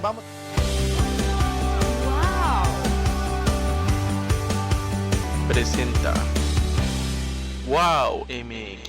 vamos. Presenta WowMX.tv.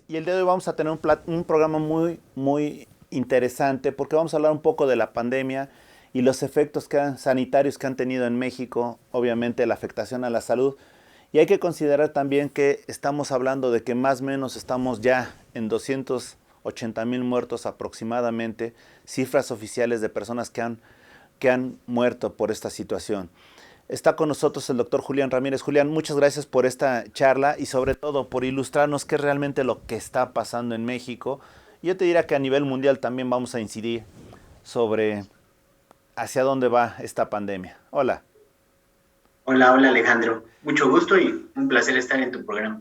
Y el día de hoy vamos a tener un programa muy interesante porque vamos a hablar un poco de la pandemia y los efectos sanitarios que han tenido en México, obviamente la afectación a la salud. Y hay que considerar también que estamos hablando de que más o menos estamos ya en 280,000 muertos aproximadamente, cifras oficiales de personas que han muerto por esta situación. Está con nosotros el doctor Julián Ramírez. Julián, muchas gracias por esta charla y sobre todo por ilustrarnos qué es realmente lo que está pasando en México. Yo te diría que a nivel mundial también vamos a incidir sobre hacia dónde va esta pandemia. Hola. Hola Alejandro. Mucho gusto y un placer estar en tu programa.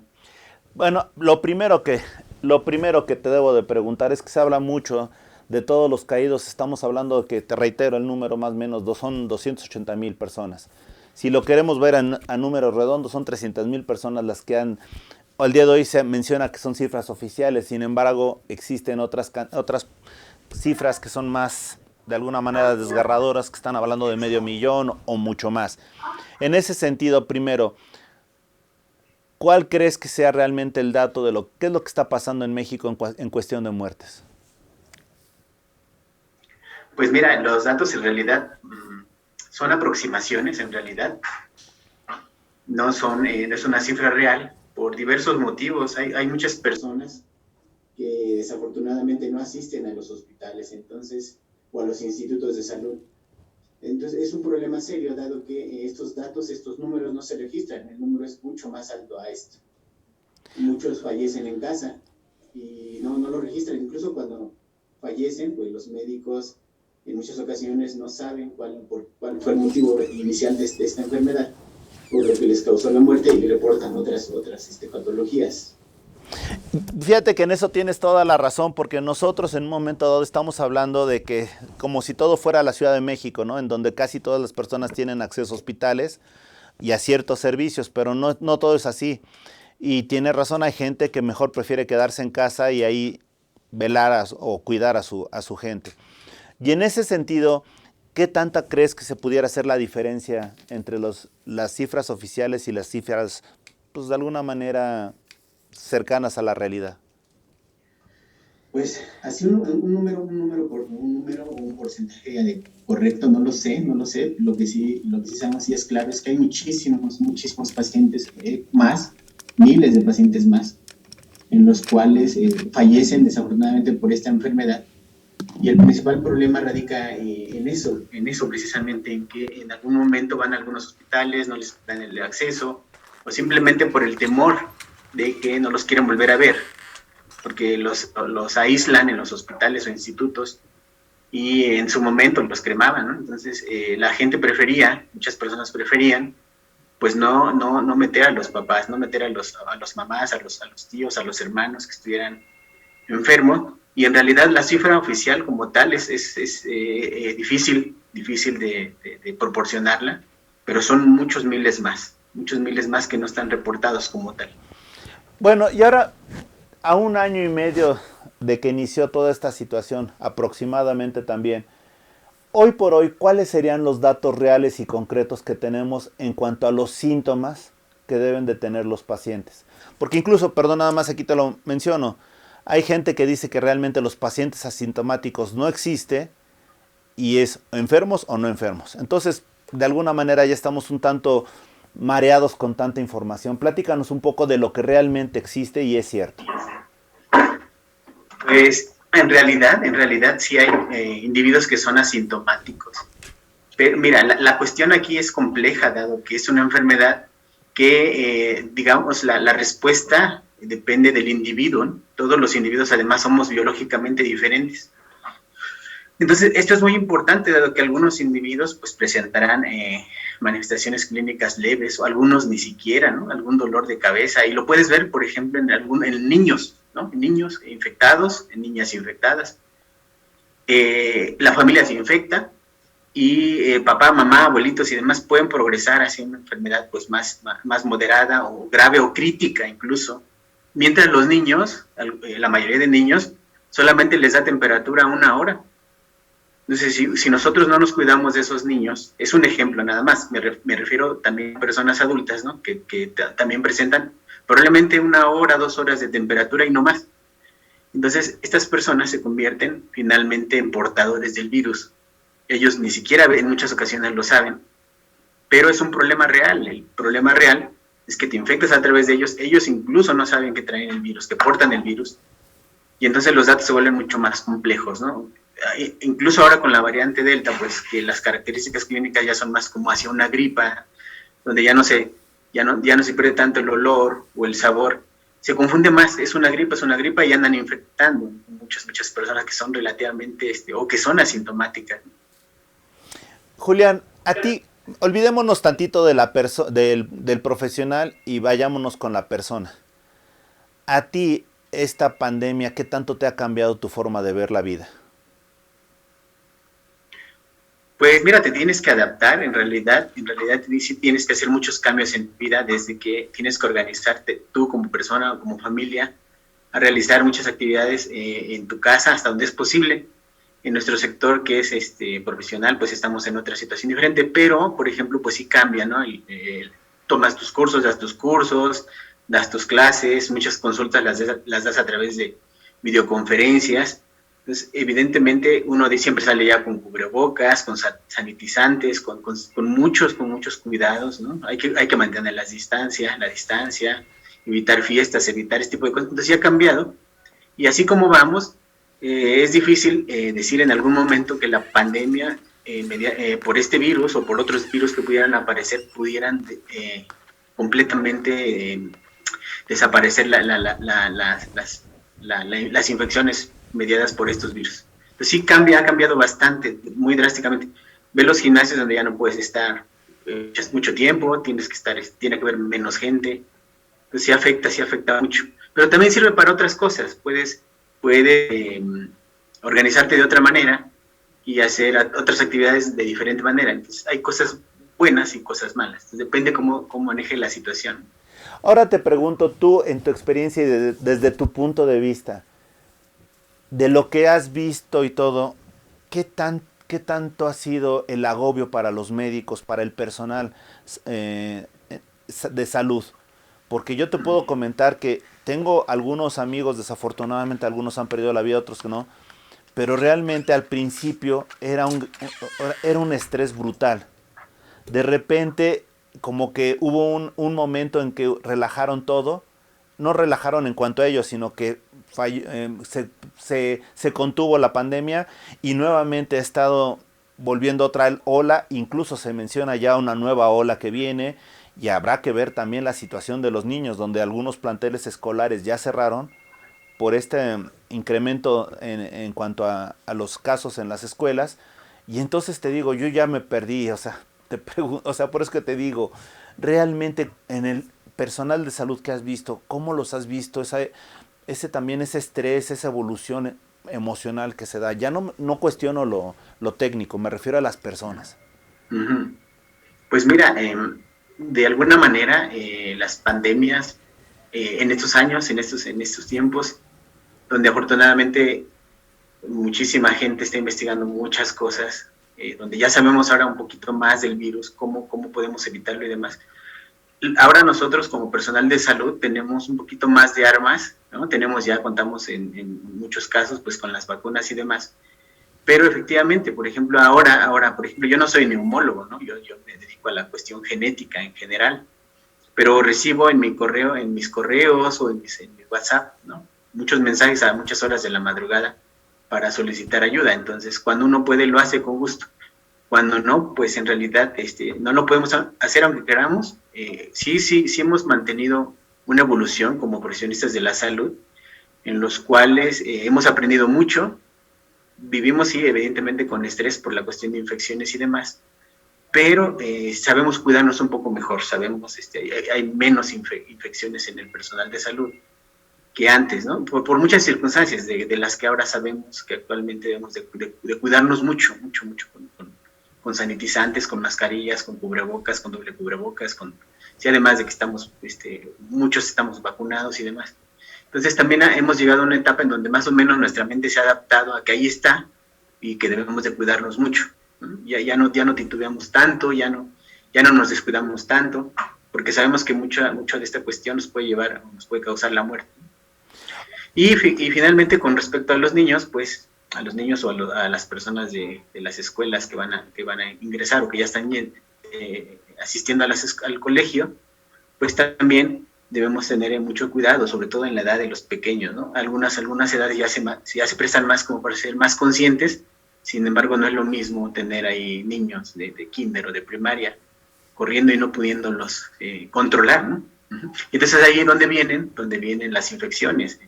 Bueno, lo primero que te debo de preguntar es que se habla mucho de todos los caídos. Estamos hablando de que, te reitero, el número más o menos son 280,000 personas. Si lo queremos ver a números redondos, son 300,000 personas las que han... Al día de hoy se menciona que son cifras oficiales, sin embargo, existen otras cifras que son más, de alguna manera, desgarradoras, que están hablando de 500,000 o mucho más. En ese sentido, primero, ¿cuál crees que sea realmente el dato de qué es lo que está pasando en México en cuestión de muertes? Pues mira, los datos en realidad son aproximaciones, en realidad. No es una cifra real por diversos motivos. Hay muchas personas que desafortunadamente no asisten a los hospitales o a los institutos de salud. Entonces es un problema serio, dado que estos números no se registran. El número es mucho más alto a esto. Muchos fallecen en casa y no lo registran. Incluso cuando fallecen, pues los médicos en muchas ocasiones no saben cuál fue el motivo inicial de esta enfermedad, por lo que les causó la muerte, y reportan otras patologías. Fíjate que en eso tienes toda la razón, porque nosotros en un momento dado estamos hablando de que como si todo fuera la Ciudad de México, ¿no? En donde casi todas las personas tienen acceso a hospitales y a ciertos servicios, pero no todo es así. Y tiene razón, hay gente que mejor prefiere quedarse en casa y ahí velar o cuidar a su gente. Y en ese sentido, ¿qué tanta crees que se pudiera hacer la diferencia entre las cifras oficiales y las cifras, pues de alguna manera, cercanas a la realidad? Pues así un número o un porcentaje correcto, no lo sé. Lo que sí sabemos y es claro es que hay muchísimos pacientes más, miles de pacientes más, en los cuales fallecen desafortunadamente por esta enfermedad. Y el principal problema radica en eso precisamente, en que en algún momento van a algunos hospitales, no les dan el acceso, o simplemente por el temor de que no los quieren volver a ver, porque los aíslan en los hospitales o institutos, y en su momento los cremaban, ¿no? Entonces la gente muchas personas preferían, pues no meter a los papás, no meter a los mamás, a los tíos, a los hermanos que estuvieran enfermos. Y en realidad la cifra oficial como tal es difícil de proporcionarla, pero son muchos miles más que no están reportados como tal. Bueno, y ahora, a 1 año y medio de que inició toda esta situación, aproximadamente también, hoy por hoy, ¿cuáles serían los datos reales y concretos que tenemos en cuanto a los síntomas que deben de tener los pacientes? Porque incluso, perdón, nada más aquí te lo menciono, hay gente que dice que realmente los pacientes asintomáticos no existen y es enfermos o no enfermos. Entonces, de alguna manera ya estamos un tanto mareados con tanta información. Platícanos un poco de lo que realmente existe y es cierto. Pues en realidad sí hay individuos que son asintomáticos. Pero mira, la cuestión aquí es compleja, dado que es una enfermedad que, digamos, la respuesta depende del individuo, ¿no? Todos los individuos además somos biológicamente diferentes. Entonces, esto es muy importante, dado que algunos individuos pues presentarán manifestaciones clínicas leves o algunos ni siquiera, ¿no? Algún dolor de cabeza, y lo puedes ver, por ejemplo, en niños, ¿no? En niños infectados, en niñas infectadas. La familia se infecta y papá, mamá, abuelitos y demás pueden progresar hacia una enfermedad pues más moderada o grave o crítica incluso, mientras los niños, la mayoría de niños, solamente les da temperatura 1 hora. Entonces, si nosotros no nos cuidamos de esos niños, es un ejemplo nada más, me refiero también a personas adultas, ¿no? que también presentan probablemente 1 hora, 2 horas de temperatura y no más. Entonces, estas personas se convierten finalmente en portadores del virus. Ellos ni siquiera en muchas ocasiones lo saben, pero es un problema real. El problema real es que te infectas a través de ellos. Ellos incluso no saben que traen el virus, que portan el virus, y entonces los datos se vuelven mucho más complejos, ¿no? Incluso ahora con la variante Delta, pues que las características clínicas ya son más como hacia una gripa, donde ya no se pierde tanto el olor o el sabor, se confunde más, es una gripa y andan infectando muchas personas que son relativamente, o que son asintomáticas. Julián, a ti, olvidémonos tantito de del profesional y vayámonos con la persona. A ti, esta pandemia, ¿qué tanto te ha cambiado tu forma de ver la vida? Pues mira, te tienes que adaptar, en realidad sí tienes que hacer muchos cambios en tu vida, desde que tienes que organizarte tú como persona o como familia, a realizar muchas actividades en tu casa hasta donde es posible. En nuestro sector, que es profesional, pues estamos en otra situación diferente, pero, por ejemplo, pues sí cambia, ¿no? Tomas tus cursos, das tus clases, muchas consultas las das a través de videoconferencias. Entonces, evidentemente, uno siempre sale ya con cubrebocas, con sanitizantes, con muchos cuidados, ¿no? Hay que mantener la distancia, evitar fiestas, evitar este tipo de cosas. Entonces, ya ha cambiado. Y así como vamos, es difícil decir en algún momento que la pandemia, por este virus o por otros virus que pudieran aparecer, pudieran completamente desaparecer las infecciones mediadas por estos virus. Entonces sí ha cambiado bastante, muy drásticamente. Ve los gimnasios donde ya no puedes estar mucho tiempo, tiene que haber menos gente. Entonces sí afecta mucho. Pero también sirve para otras cosas. Puedes organizarte de otra manera y hacer otras actividades de diferente manera. Entonces hay cosas buenas y cosas malas. Entonces, depende cómo maneje la situación. Ahora te pregunto tú, en tu experiencia y desde tu punto de vista, de lo que has visto y todo, ¿qué tanto ha sido el agobio para los médicos, para el personal de salud? Porque yo te puedo comentar que tengo algunos amigos, desafortunadamente algunos han perdido la vida, otros que no, pero realmente al principio era un estrés brutal. De repente, como que hubo un momento en que relajaron todo, no relajaron en cuanto a ellos, sino que se contuvo la pandemia y nuevamente ha estado volviendo otra ola, incluso se menciona ya una nueva ola que viene y habrá que ver también la situación de los niños, donde algunos planteles escolares ya cerraron por este incremento en cuanto a los casos en las escuelas. Y entonces te digo, yo ya me perdí, o sea, por eso que te digo, realmente en el personal de salud que has visto, ¿cómo los has visto? También ese estrés, esa evolución emocional que se da. Ya no cuestiono lo técnico, me refiero a las personas. Uh-huh. Pues mira, de alguna manera las pandemias en estos años, en estos tiempos, donde afortunadamente muchísima gente está investigando muchas cosas, donde ya sabemos ahora un poquito más del virus, cómo podemos evitarlo y demás. Ahora nosotros como personal de salud tenemos un poquito más de armas, ¿no? Contamos en muchos casos pues con las vacunas y demás, pero efectivamente, por ejemplo, ahora, por ejemplo, yo no soy neumólogo, ¿no? Yo me dedico a la cuestión genética en general, pero recibo en mis correos o en mi WhatsApp, ¿no? Muchos mensajes a muchas horas de la madrugada para solicitar ayuda. Entonces, cuando uno puede, lo hace con gusto. Cuando no, pues en realidad no lo podemos hacer aunque queramos. Sí hemos mantenido una evolución como profesionistas de la salud, en los cuales hemos aprendido mucho. Vivimos, sí, evidentemente con estrés por la cuestión de infecciones y demás, pero sabemos cuidarnos un poco mejor, sabemos, hay menos infecciones en el personal de salud que antes, ¿no? Por muchas circunstancias de las que ahora sabemos que actualmente debemos de cuidarnos mucho, mucho, mucho con sanitizantes, con mascarillas, con cubrebocas, con doble cubrebocas, sí, además de que estamos, muchos estamos vacunados y demás. Entonces también hemos llegado a una etapa en donde más o menos nuestra mente se ha adaptado a que ahí está y que debemos de cuidarnos mucho. Ya no titubeamos tanto, ya no nos descuidamos tanto, porque sabemos que mucho de esta cuestión nos puede causar la muerte. Y finalmente, con respecto a los niños, pues a los niños o a las personas de las escuelas que van a ingresar o que ya están asistiendo al colegio, pues también debemos tener mucho cuidado, sobre todo en la edad de los pequeños, ¿no? Algunas edades ya se prestan más como para ser más conscientes. Sin embargo, no es lo mismo tener ahí niños de kinder o de primaria corriendo y no pudiéndolos controlar, ¿no? Y entonces ahí es donde vienen las infecciones,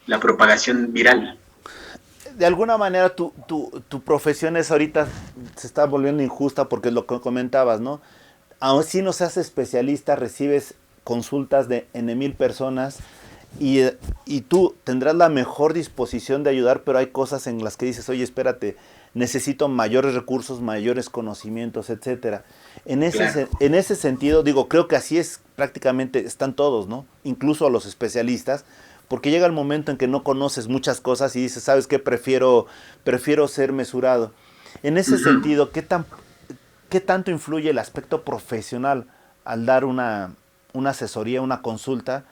la propagación viral. De alguna manera tu profesión es ahorita, se está volviendo injusta porque es lo que comentabas, ¿no? Aún si no seas especialista, recibes consultas de N 1000 personas y tú tendrás la mejor disposición de ayudar, pero hay cosas en las que dices, oye, espérate, necesito mayores recursos, mayores conocimientos, etcétera. En ese sentido, digo, creo que así es prácticamente, están todos, ¿no? Incluso los especialistas, porque llega el momento en que no conoces muchas cosas y dices, ¿sabes qué? Prefiero ser mesurado. En ese sentido, ¿qué tanto influye el aspecto profesional al dar una asesoría, una consulta,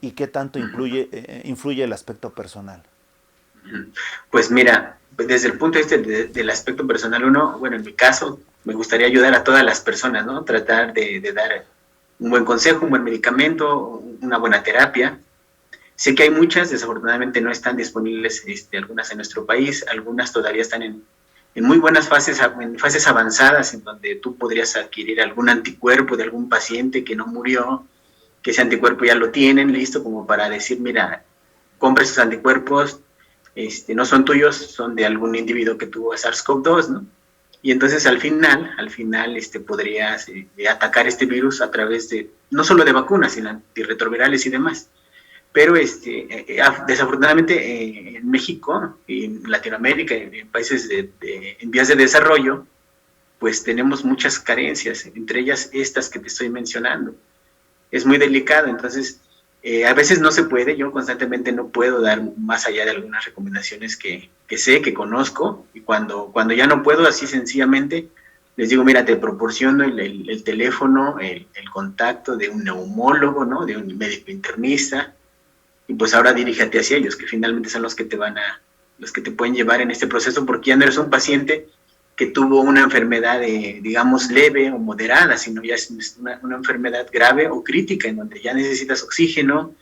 y qué tanto influye el aspecto personal? Pues mira, desde el punto de vista del aspecto personal, bueno, en mi caso, me gustaría ayudar a todas las personas, ¿no? Tratar de dar un buen consejo, un buen medicamento, una buena terapia. Sé que hay muchas, desafortunadamente no están disponibles algunas en nuestro país, algunas todavía están en muy buenas fases, en fases avanzadas, en donde tú podrías adquirir algún anticuerpo de algún paciente que no murió, que ese anticuerpo ya lo tienen listo como para decir, mira, compra esos anticuerpos, no son tuyos, son de algún individuo que tuvo SARS-CoV-2, ¿no? Y entonces al final podrías atacar este virus a través de, no solo de vacunas, sino antirretrovirales y demás. Pero desafortunadamente en México, en Latinoamérica, en países en vías de desarrollo, pues tenemos muchas carencias, entre ellas estas que te estoy mencionando. Es muy delicado, entonces a veces no se puede, yo constantemente no puedo dar más allá de algunas recomendaciones que sé, que conozco, y cuando ya no puedo, así sencillamente, les digo, mira, te proporciono el teléfono, el contacto de un neumólogo, ¿no? De un médico internista, y pues ahora diríjate hacia ellos, que finalmente son los que te pueden llevar en este proceso, porque ya no eres un paciente que tuvo una enfermedad, digamos, leve o moderada, sino ya es una enfermedad grave o crítica, en donde ya necesitas oxígeno,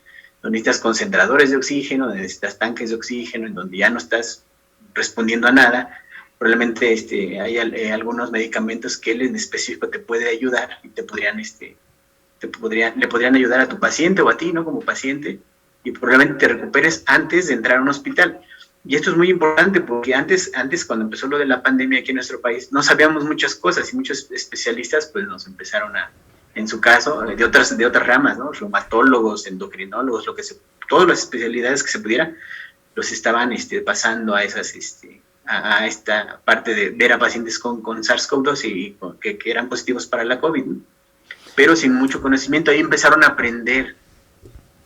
donde necesitas concentradores de oxígeno, donde necesitas tanques de oxígeno, en donde ya no estás respondiendo a nada. Probablemente hay algunos medicamentos que él en específico te puede ayudar y le podrían ayudar a tu paciente o a ti, ¿no? Como paciente, y probablemente te recuperes antes de entrar a un hospital. Y esto es muy importante porque antes cuando empezó lo de la pandemia aquí en nuestro país, no sabíamos muchas cosas y muchos especialistas pues nos empezaron en su caso, de otras ramas, ¿no? Reumatólogos, endocrinólogos, todas las especialidades que se pudiera, los estaban pasando a a esta parte de ver a pacientes con SARS-CoV-2 y que eran positivos para la COVID, ¿no? Pero sin mucho conocimiento, ahí empezaron a aprender.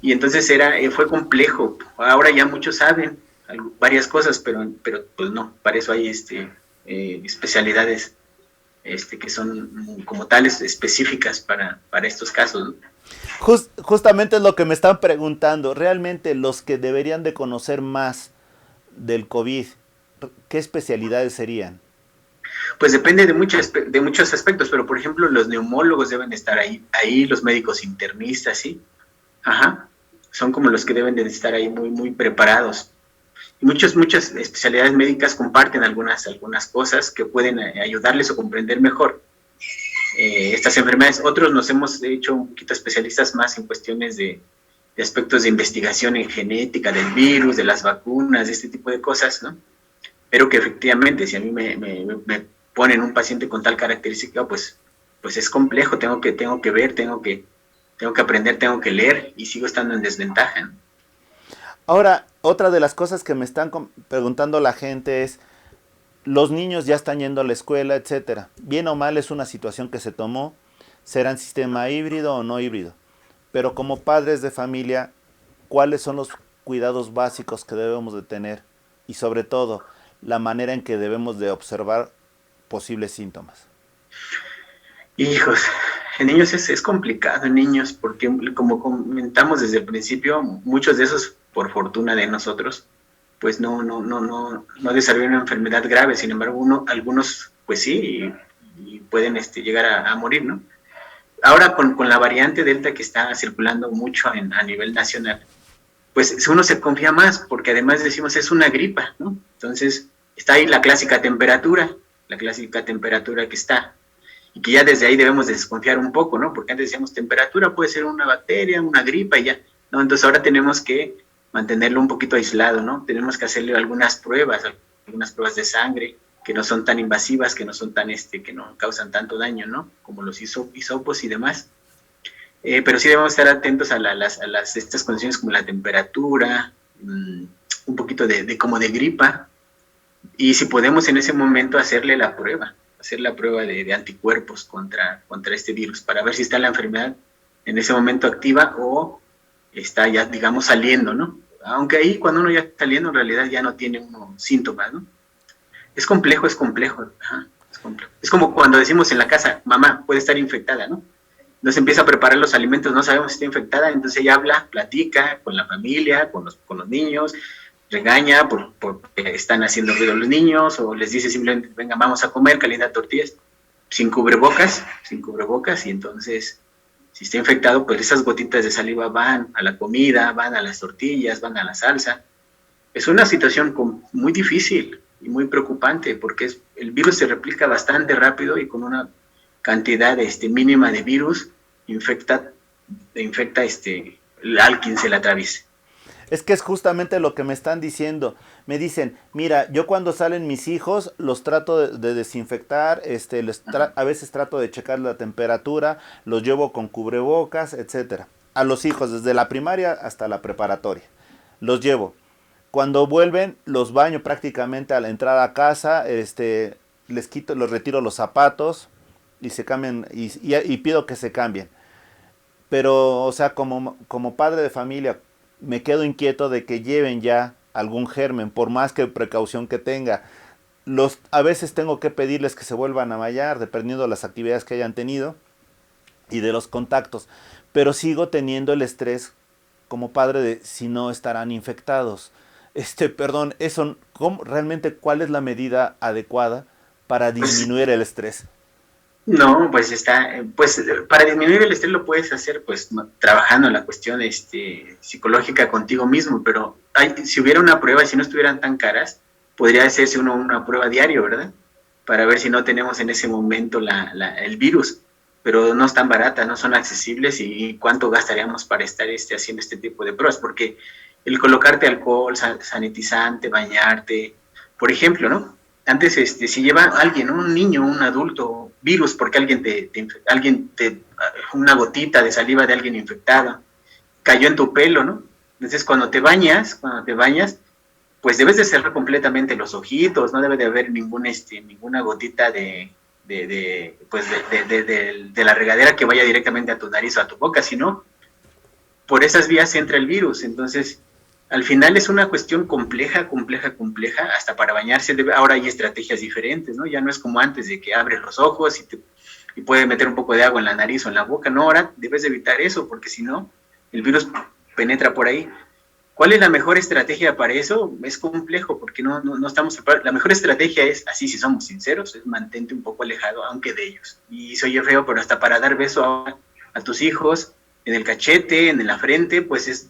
Y entonces fue complejo. Ahora ya muchos saben varias cosas, pero pues no, para eso hay especialidades que son como tales específicas para estos casos, ¿no? Justamente es lo que me están preguntando. Realmente los que deberían de conocer más del COVID, ¿qué especialidades serían? Pues depende de muchos aspectos, pero por ejemplo los neumólogos deben estar ahí los médicos internistas, ¿sí? Ajá, son como los que deben de estar ahí muy, muy preparados. Y muchas especialidades médicas comparten algunas cosas que pueden ayudarles a comprender mejor. estas enfermedades. Otros nos hemos hecho un poquito especialistas más en cuestiones de aspectos de investigación en genética del virus, de las vacunas, de este tipo de cosas, ¿no? Pero que efectivamente, si a mí me ponen un paciente con tal característica, pues es complejo, tengo que ver, tengo que aprender, tengo que leer y sigo estando en desventaja, ¿no? Ahora, otra de las cosas que me están preguntando la gente es, los niños ya están yendo a la escuela, etcétera. Bien o mal es una situación que se tomó, será en sistema híbrido o no híbrido. Pero como padres de familia, ¿cuáles son los cuidados básicos que debemos de tener? Y sobre todo, la manera en que debemos de observar posibles síntomas. Hijos, en niños es complicado, en niños, porque como comentamos desde el principio, muchos de esos, por fortuna de nosotros, pues no desarrollan una enfermedad grave, sin embargo, algunos, pues sí, y pueden llegar a morir, ¿no? Ahora con la variante Delta que está circulando mucho a nivel nacional, pues uno se confía más, porque además decimos es una gripa, ¿no? Entonces, está ahí la clásica temperatura que está, y que ya desde ahí debemos desconfiar un poco, ¿no? Porque antes decíamos temperatura puede ser una bacteria, una gripa y ya, ¿no? Entonces ahora tenemos que mantenerlo un poquito aislado, ¿no? Tenemos que hacerle algunas pruebas de sangre que no son tan invasivas, que no son tan, que no causan tanto daño, ¿no? Como los hisopos y demás. Pero sí debemos estar atentos a estas condiciones como la temperatura, un poquito como de gripa, y si podemos en ese momento hacer la prueba de anticuerpos contra este virus, para ver si está la enfermedad en ese momento activa o está ya, digamos, saliendo, ¿no? Aunque ahí cuando uno ya está saliendo, en realidad ya no tiene uno síntomas, ¿no? Es complejo, ajá, es complejo. Es como cuando decimos en la casa, mamá puede estar infectada, ¿no? Entonces empieza a preparar los alimentos, no sabemos si está infectada, entonces ella habla, platica con la familia, con los niños, regaña porque están haciendo ruido los niños, o les dice simplemente, venga, vamos a comer, calienta tortillas, sin cubrebocas, y entonces, si está infectado, pues esas gotitas de saliva van a la comida, van a las tortillas, van a la salsa. Es una situación muy difícil y muy preocupante, porque el virus se replica bastante rápido y con una cantidad mínima de virus infecta al quien se la atraviese. Es que es justamente lo que me están diciendo. Me dicen, mira, yo cuando salen mis hijos los trato de desinfectar, a veces trato de checar la temperatura, los llevo con cubrebocas, etcétera. A los hijos, desde la primaria hasta la preparatoria. Los llevo. Cuando vuelven, los baño prácticamente a la entrada a casa, les retiro los zapatos y se cambian, y pido que se cambien. Pero, o sea, como padre de familia, me quedo inquieto de que lleven ya algún germen, por más que precaución que tenga. A veces tengo que pedirles que se vuelvan a bañar, dependiendo de las actividades que hayan tenido y de los contactos. Pero sigo teniendo el estrés como padre de si no estarán infectados. Perdón, realmente cuál es la medida adecuada para disminuir el estrés. No, pues para disminuir el estrés lo puedes hacer pues trabajando en la cuestión psicológica contigo mismo, pero si hubiera una prueba y si no estuvieran tan caras, podría hacerse una prueba diario, ¿verdad? Para ver si no tenemos en ese momento el virus, pero no es tan barata, no son accesibles y cuánto gastaríamos para estar haciendo este tipo de pruebas, porque el colocarte alcohol, sanitizante, bañarte, por ejemplo, ¿no? Antes, si lleva alguien, un niño, un adulto, virus, porque una gotita de saliva de alguien infectado, cayó en tu pelo, ¿no? Entonces, cuando te bañas, pues debes de cerrar completamente los ojitos, no debe de haber ninguna gotita de la regadera que vaya directamente a tu nariz o a tu boca, sino por esas vías entra el virus. Entonces, al final es una cuestión compleja, hasta para bañarse. Ahora hay estrategias diferentes, ¿no? Ya no es como antes de que abres los ojos y puedes meter un poco de agua en la nariz o en la boca. No, ahora debes de evitar eso, porque si no, el virus penetra por ahí. ¿Cuál es la mejor estrategia para eso? Es complejo, porque no estamos separados. La mejor estrategia es, así si somos sinceros, es mantente un poco alejado, aunque de ellos. Y se oye feo, pero hasta para dar beso a tus hijos, en el cachete, en la frente, pues es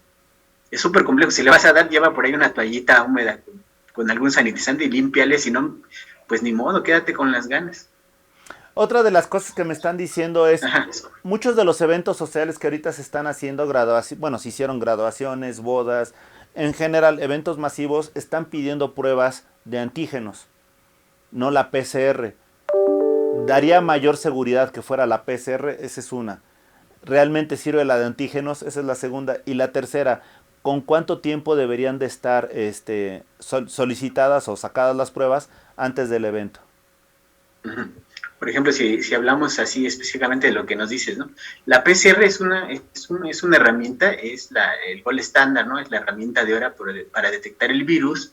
súper complejo. Si le vas a dar, lleva por ahí una toallita húmeda con algún sanitizante y límpiale, si no, pues ni modo, quédate con las ganas. Otra de las cosas que me están diciendo es, Ajá. muchos de los eventos sociales que ahorita se están haciendo, bueno, se hicieron graduaciones, bodas, en general, eventos masivos, están pidiendo pruebas de antígenos, no la PCR. Daría mayor seguridad que fuera la PCR, esa es una. ¿Realmente sirve la de antígenos? Esa es la segunda. Y la tercera, ¿con cuánto tiempo deberían de estar solicitadas o sacadas las pruebas antes del evento? Ujú. Por ejemplo, si hablamos así específicamente de lo que nos dices, ¿no? La PCR es una herramienta, el gol estándar, ¿no? Es la herramienta de ahora para detectar el virus.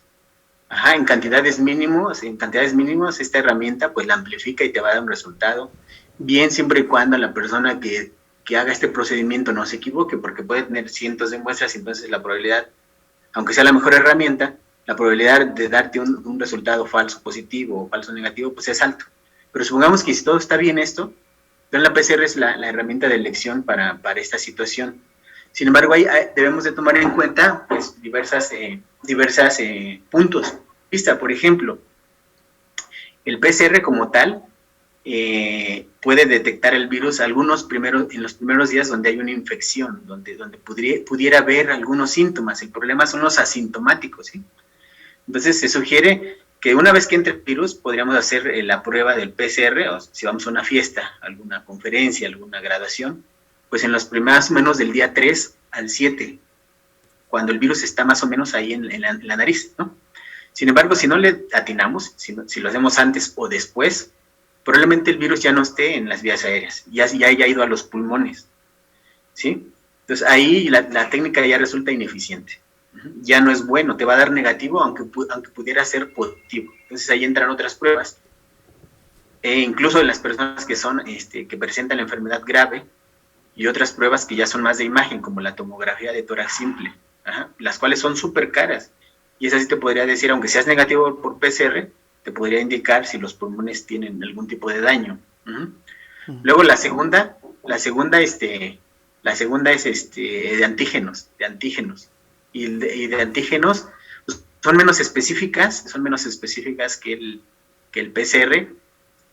Ajá, en cantidades mínimas, esta herramienta pues la amplifica y te va a dar un resultado. Bien, siempre y cuando la persona que haga este procedimiento no se equivoque, porque puede tener cientos de muestras, y entonces la probabilidad, aunque sea la mejor herramienta, la probabilidad de darte un resultado falso positivo o falso negativo, pues es alto. Pero supongamos que si todo está bien esto, entonces la PCR es la herramienta de elección para esta situación. Sin embargo, debemos de tomar en cuenta pues, diversas puntos. Vista, por ejemplo, el PCR como tal puede detectar el virus en los primeros días donde hay una infección, donde pudiera haber algunos síntomas. El problema son los asintomáticos, ¿sí? Entonces se sugiere que una vez que entre el virus podríamos hacer la prueba del PCR, o si vamos a una fiesta, alguna conferencia, alguna graduación, pues en los primeros menos del día 3 al 7, cuando el virus está más o menos ahí en la nariz, ¿no? Sin embargo, si no le atinamos, si lo hacemos antes o después, probablemente el virus ya no esté en las vías aéreas, ya haya ido a los pulmones, ¿sí? Entonces ahí la técnica ya resulta ineficiente. Ya no es bueno, te va a dar negativo aunque pudiera ser positivo. Entonces ahí entran otras pruebas. Incluso en las personas que presentan la enfermedad grave y otras pruebas que ya son más de imagen, como la tomografía de tórax simple, las cuales son súper caras. Y esa sí te podría decir, aunque seas negativo por PCR, te podría indicar si los pulmones tienen algún tipo de daño. Luego la segunda es de antígenos. Y de antígenos pues, son menos específicas que el PCR,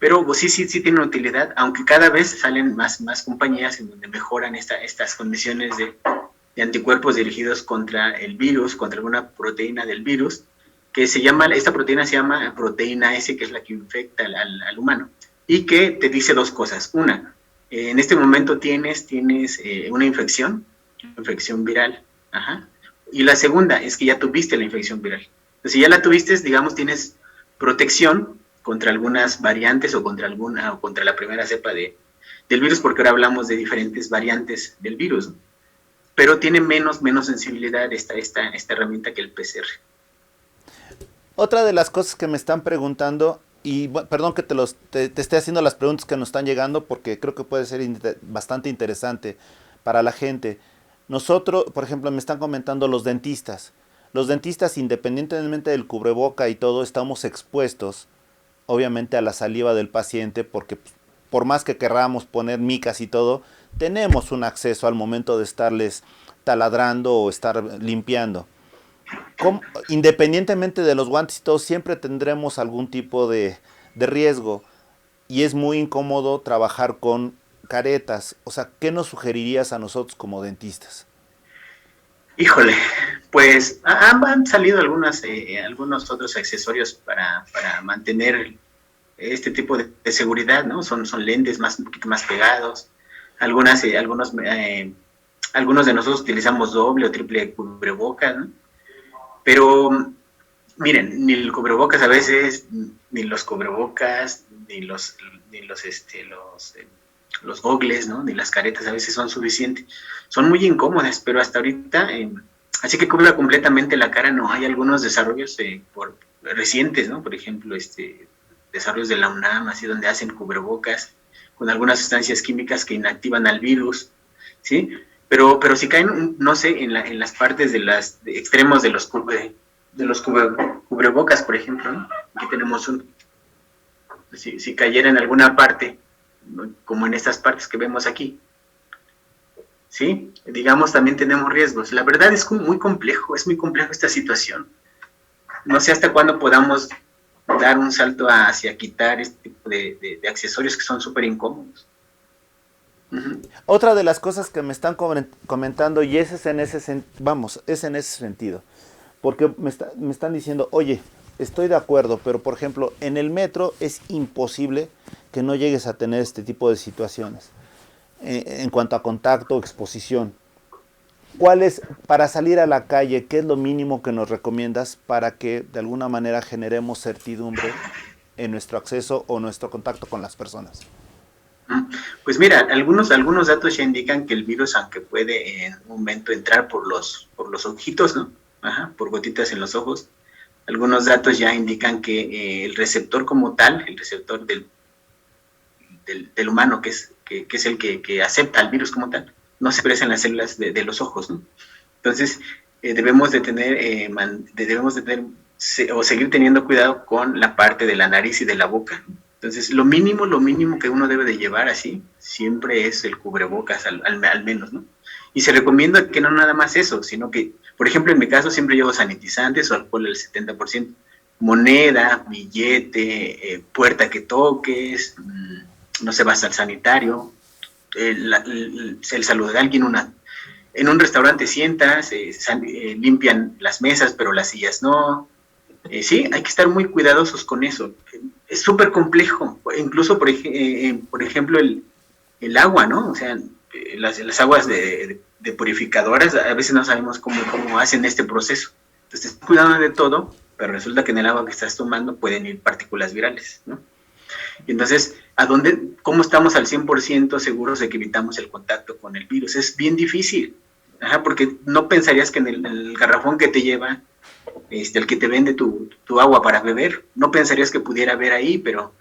pero pues, sí tienen utilidad, aunque cada vez salen más compañías en donde mejoran estas condiciones de anticuerpos dirigidos contra el virus, contra alguna proteína del virus, esta proteína se llama proteína S, que es la que infecta al humano, y que te dice dos cosas. Una, en este momento tienes una infección viral, y la segunda es que ya tuviste la infección viral. Entonces, si ya la tuviste, digamos, tienes protección contra algunas variantes o contra la primera cepa del virus, porque ahora hablamos de diferentes variantes del virus, ¿no? Pero tiene menos sensibilidad esta herramienta que el PCR. Otra de las cosas que me están preguntando, y perdón que te esté haciendo las preguntas que nos están llegando, porque creo que puede ser bastante interesante para la gente. Nosotros, por ejemplo, me están comentando los dentistas. Los dentistas, independientemente del cubreboca y todo, estamos expuestos, obviamente, a la saliva del paciente, porque por más que querramos poner micas y todo, tenemos un acceso al momento de estarles taladrando o estar limpiando. Independientemente de los guantes y todo, siempre tendremos algún tipo de riesgo y es muy incómodo trabajar con caretas. O sea, ¿qué nos sugerirías a nosotros como dentistas? Híjole, pues han salido algunos otros accesorios para mantener este tipo de seguridad, ¿no? Son lentes un poquito más pegados. Algunos de nosotros utilizamos doble o triple cubrebocas, ¿no? Pero miren, ni el cubrebocas a veces, ni los cubrebocas, ni los gogles, ¿no? Ni las caretas a veces son suficientes. Son muy incómodas, pero hasta ahorita, así que cubra completamente la cara, no. Hay algunos desarrollos recientes, ¿no? Por ejemplo, desarrollos de la UNAM, así donde hacen cubrebocas con algunas sustancias químicas que inactivan al virus, ¿sí? Pero si caen, no sé, en las partes de extremos de los cubrebocas, por ejemplo, ¿no? Aquí tenemos si cayera en alguna parte, ¿no? Como en estas partes que vemos aquí, ¿sí? Digamos, también tenemos riesgos. La verdad es muy complejo esta situación. No sé hasta cuándo podamos dar un salto hacia quitar este tipo de accesorios que son súper incómodos. Otra de las cosas que me están comentando, y ese es en ese es en ese sentido, porque me están diciendo, oye, estoy de acuerdo, pero por ejemplo, en el metro es imposible que no llegues a tener este tipo de situaciones en cuanto a contacto o exposición. ¿Cuál es, para salir a la calle, qué es lo mínimo que nos recomiendas para que de alguna manera generemos certidumbre en nuestro acceso o nuestro contacto con las personas? Pues mira, algunos datos ya indican que el virus, aunque puede en un momento entrar por los ojitos, ¿no? Ajá, por gotitas en los ojos, algunos datos ya indican que el receptor como tal, el receptor del humano, que es el que acepta el virus como tal, no se expresa en las células de los ojos, ¿no? Entonces, debemos de tener o seguir teniendo cuidado con la parte de la nariz y de la boca, ¿no? Entonces, lo mínimo que uno debe de llevar así, siempre es el cubrebocas, al menos, ¿no? Y se recomienda que no nada más eso, sino que, por ejemplo, en mi caso siempre llevo sanitizantes o alcohol al 70%, moneda, billete, puerta que toques, no se vas al sanitario, el saludar a alguien, en un restaurante sientas, limpian las mesas, pero las sillas no. Sí, hay que estar muy cuidadosos con eso. Es súper complejo, incluso por ejemplo el agua, ¿no? O sea, las aguas de purificadoras, a veces no sabemos cómo hacen este proceso. Entonces, cuidando de todo, pero resulta que en el agua que estás tomando pueden ir partículas virales, ¿no? Y entonces, ¿cómo estamos al 100% seguros de que evitamos el contacto con el virus? Es bien difícil, porque no pensarías que en el garrafón que te lleva, el que te vende tu agua para beber, no pensarías que pudiera haber ahí, pero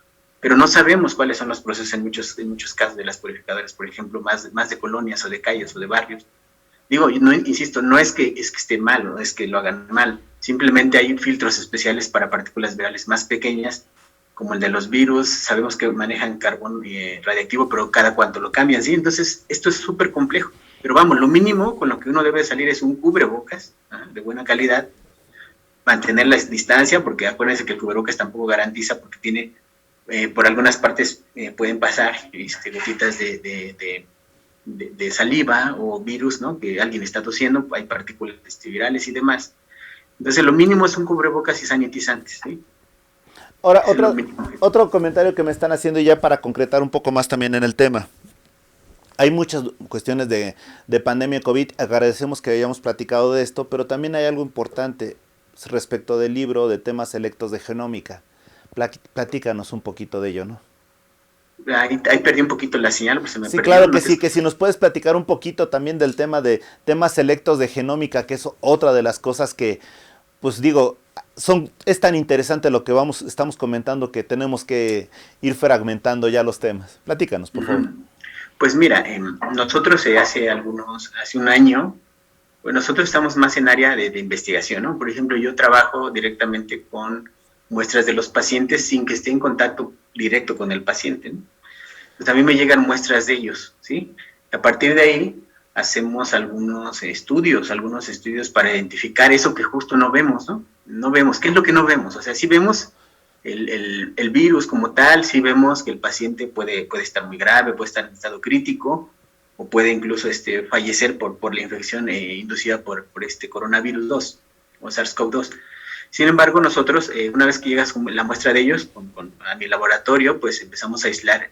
no sabemos cuáles son los procesos en muchos casos de las purificadoras, por ejemplo, más de colonias o de calles o de barrios. Digo, no, insisto, no es que esté mal, no es que lo hagan mal, simplemente hay filtros especiales para partículas virales más pequeñas, como el de los virus. Sabemos que manejan carbón radiactivo, pero cada cuánto lo cambian, ¿sí? Entonces, esto es súper complejo. Pero vamos, lo mínimo con lo que uno debe salir es un cubrebocas de buena calidad, mantener la distancia, porque acuérdense que el cubrebocas tampoco garantiza, porque tiene, por algunas partes pueden pasar gotitas de saliva o virus, ¿no? Que alguien está tosiendo, hay partículas virales y demás. Entonces, lo mínimo es un cubrebocas y sanitizantes, ¿sí? Ahora, otro comentario que me están haciendo ya para concretar un poco más también en el tema. Hay muchas cuestiones de pandemia COVID, agradecemos que hayamos platicado de esto, pero también hay algo importante respecto del libro de temas selectos de genómica. Platícanos un poquito de ello, ¿no? Ahí perdí un poquito la señal, pues se me sí, perdió. Claro que sí, que si nos puedes platicar un poquito también del tema de temas selectos de genómica, que es otra de las cosas que, pues digo, es tan interesante lo que estamos comentando que tenemos que ir fragmentando ya los temas. Platícanos, por favor. Pues mira, nosotros hace un año, pues nosotros estamos más en área de investigación, ¿no? Por ejemplo, yo trabajo directamente con muestras de los pacientes sin que esté en contacto directo con el paciente, ¿no? Pues a mí me llegan muestras de ellos, ¿sí? A partir de ahí hacemos algunos estudios para identificar eso que justo no vemos, ¿no? No vemos, ¿qué es lo que no vemos? O sea, sí vemos el virus como tal, sí vemos que el paciente puede estar muy grave, puede estar en estado crítico, o puede incluso fallecer por la infección inducida por este coronavirus 2 o SARS-CoV-2. Sin embargo, nosotros, una vez que llegas con la muestra de ellos a mi laboratorio, pues empezamos a aislar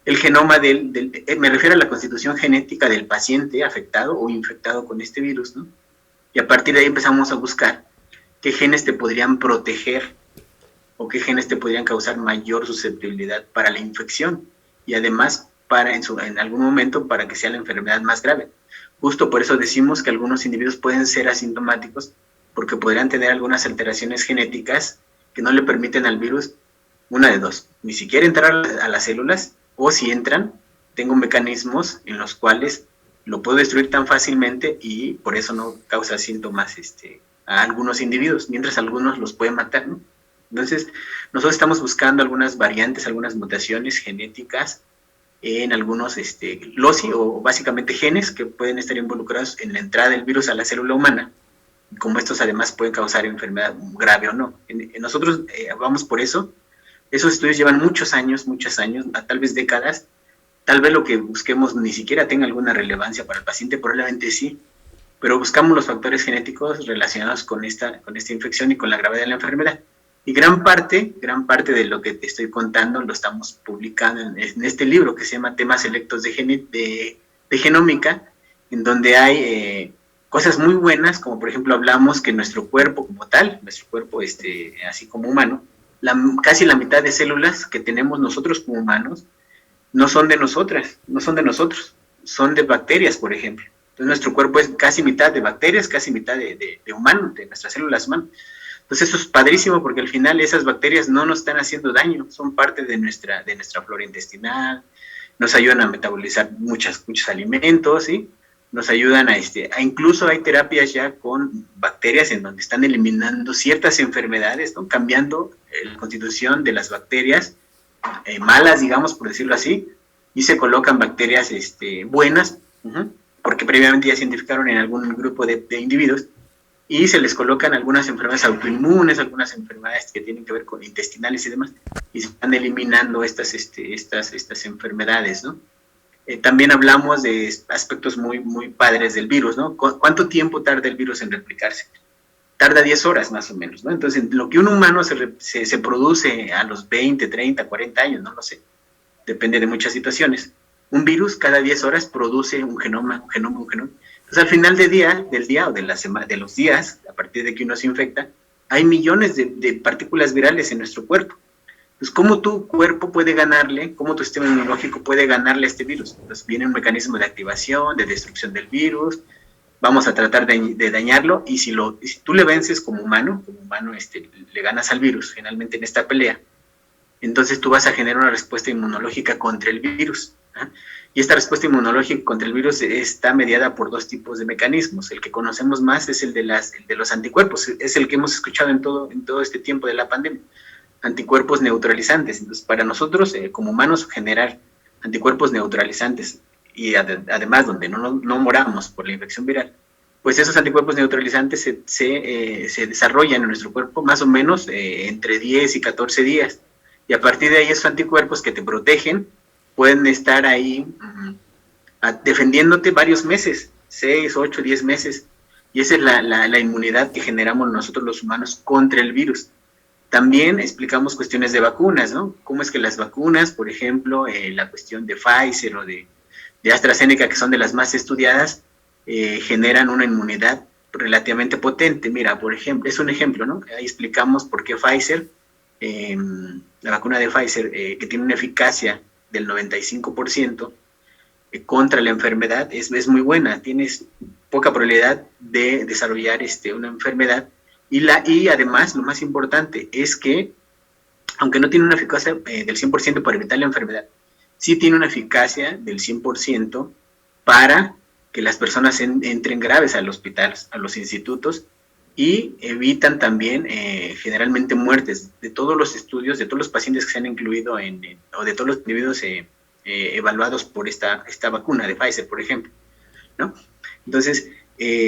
el genoma me refiero a la constitución genética del paciente afectado o infectado con este virus, ¿no? Y a partir de ahí empezamos a buscar qué genes te podrían proteger o qué genes te podrían causar mayor susceptibilidad para la infección y además en algún momento para que sea la enfermedad más grave. Justo por eso decimos que algunos individuos pueden ser asintomáticos porque podrían tener algunas alteraciones genéticas que no le permiten al virus, una de dos, ni siquiera entrar a las células, o si entran, tengo mecanismos en los cuales lo puedo destruir tan fácilmente y por eso no causa síntomas a algunos individuos, mientras algunos los pueden matar, ¿no? Entonces, nosotros estamos buscando algunas variantes, algunas mutaciones genéticas en algunos loci o básicamente genes que pueden estar involucrados en la entrada del virus a la célula humana como estos además pueden causar enfermedad grave o no. Nosotros vamos por eso. Esos estudios llevan muchos años, tal vez décadas. Tal vez lo que busquemos ni siquiera tenga alguna relevancia para el paciente, probablemente sí, pero buscamos los factores genéticos relacionados con esta infección y con la gravedad de la enfermedad. Y gran parte de lo que te estoy contando lo estamos publicando en este libro que se llama Temas Selectos de Genómica, en donde hay cosas muy buenas, como por ejemplo hablamos que nuestro cuerpo como tal, nuestro cuerpo así como humano, casi la mitad de células que tenemos nosotros como humanos no son de nosotros, son de bacterias, por ejemplo. Entonces nuestro cuerpo es casi mitad de bacterias, casi mitad de humanos, de nuestras células humanas. Entonces eso es padrísimo porque al final esas bacterias no nos están haciendo daño, son parte de nuestra flora intestinal, nos ayudan a metabolizar muchos alimentos, ¿sí? Nos ayudan incluso hay terapias ya con bacterias en donde están eliminando ciertas enfermedades, ¿no? Cambiando la constitución de las bacterias malas, digamos, por decirlo así, y se colocan bacterias buenas, porque previamente ya se identificaron en algún grupo de individuos, y se les colocan algunas enfermedades autoinmunes, algunas enfermedades que tienen que ver con intestinales y demás, y se están eliminando estas enfermedades, ¿no? También hablamos de aspectos muy, muy padres del virus, ¿no? ¿Cuánto tiempo tarda el virus en replicarse? Tarda 10 horas más o menos, ¿no? Entonces, lo que un humano se produce a los 20, 30, 40 años, no lo sé, depende de muchas situaciones. Un virus cada 10 horas produce un genoma. Entonces, al final del día o de los días, a partir de que uno se infecta, hay millones de partículas virales en nuestro cuerpo. Entonces, ¿cómo tu cuerpo puede ganarle, cómo tu sistema inmunológico puede ganarle a este virus? Entonces, viene un mecanismo de activación, de destrucción del virus, vamos a tratar de dañarlo, y si tú le vences como humano le ganas al virus, finalmente en esta pelea, entonces tú vas a generar una respuesta inmunológica contra el virus. Y esta respuesta inmunológica contra el virus está mediada por dos tipos de mecanismos. El que conocemos más es el de los anticuerpos, es el que hemos escuchado en todo este tiempo de la pandemia, anticuerpos neutralizantes. Entonces, para nosotros, como humanos, generar anticuerpos neutralizantes, y además donde no moramos por la infección viral, pues esos anticuerpos neutralizantes se desarrollan en nuestro cuerpo más o menos entre 10 y 14 días. Y a partir de ahí esos anticuerpos que te protegen pueden estar ahí defendiéndote varios meses, 6, 8, 10 meses. Y esa es la inmunidad que generamos nosotros los humanos contra el virus. También explicamos cuestiones de vacunas, ¿no? Cómo es que las vacunas, por ejemplo, la cuestión de Pfizer o de AstraZeneca, que son de las más estudiadas, generan una inmunidad relativamente potente. Mira, por ejemplo, es un ejemplo, ¿no? Ahí explicamos por qué Pfizer, la vacuna de Pfizer, que tiene una eficacia del 95% contra la enfermedad, es muy buena. Tienes poca probabilidad de desarrollar una enfermedad, y además, lo más importante es que, aunque no tiene una eficacia del 100% para evitar la enfermedad, sí tiene una eficacia del 100% para que las personas entren graves al hospital, a los institutos, y evitan también generalmente muertes. De todos los estudios, de todos los pacientes que se han incluido o de todos los individuos evaluados por esta vacuna de Pfizer, por ejemplo, ¿no? Entonces,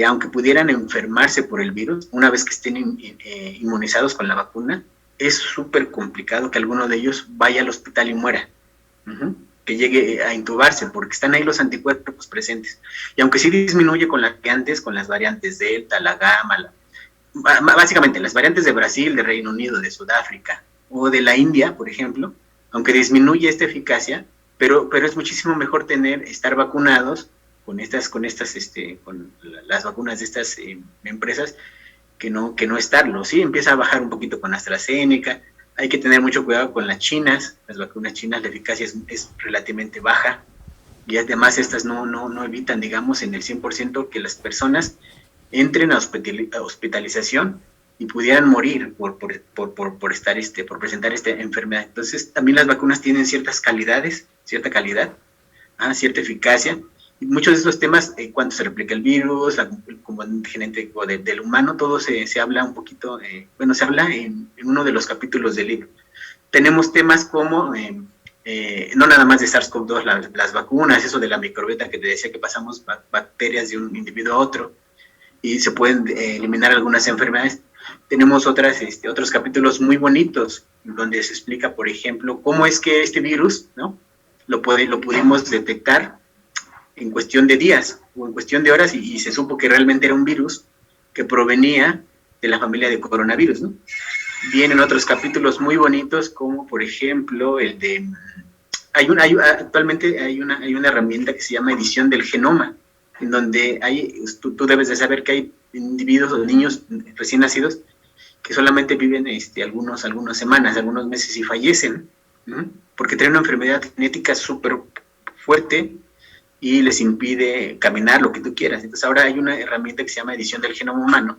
aunque pudieran enfermarse por el virus, una vez que estén inmunizados con la vacuna, es súper complicado que alguno de ellos vaya al hospital y muera. Que llegue a intubarse, porque están ahí los anticuerpos presentes. Y aunque sí disminuye con las variantes Delta, la Gamma, básicamente las variantes de Brasil, de Reino Unido, de Sudáfrica o de la India, por ejemplo, aunque disminuye esta eficacia, pero es muchísimo mejor estar vacunados con las vacunas de estas empresas que no estarlo. Sí, empieza a bajar un poquito con AstraZeneca. Hay que tener mucho cuidado con las chinas. Las vacunas chinas, la eficacia es relativamente baja, y además estas no evitan, digamos, en el 100% que las personas entren a hospitalización y pudieran morir por presentar esta enfermedad. Entonces, también las vacunas tienen cierta calidad, cierta eficacia. Y muchos de estos temas, cuando se replica el virus, el componente genético del humano, todo se habla un poquito, se habla en uno de los capítulos del libro. Tenemos temas como, no nada más de SARS-CoV-2, las vacunas, eso de la microbiota que te decía, que pasamos bacterias de un individuo a otro, y se pueden eliminar algunas enfermedades. Tenemos otros capítulos muy bonitos donde se explica, por ejemplo, cómo es que este virus, ¿no? Lo pudimos detectar en cuestión de días o en cuestión de horas y se supo que realmente era un virus que provenía de la familia de coronavirus, ¿no? Vienen otros capítulos muy bonitos como, por ejemplo, el de... Actualmente hay una herramienta que se llama edición del genoma, en donde tú debes de saber que hay individuos o niños recién nacidos que solamente viven algunas semanas, algunos meses y fallecen, ¿no? Porque tienen una enfermedad genética súper fuerte y les impide caminar, lo que tú quieras. Entonces ahora hay una herramienta que se llama edición del genoma humano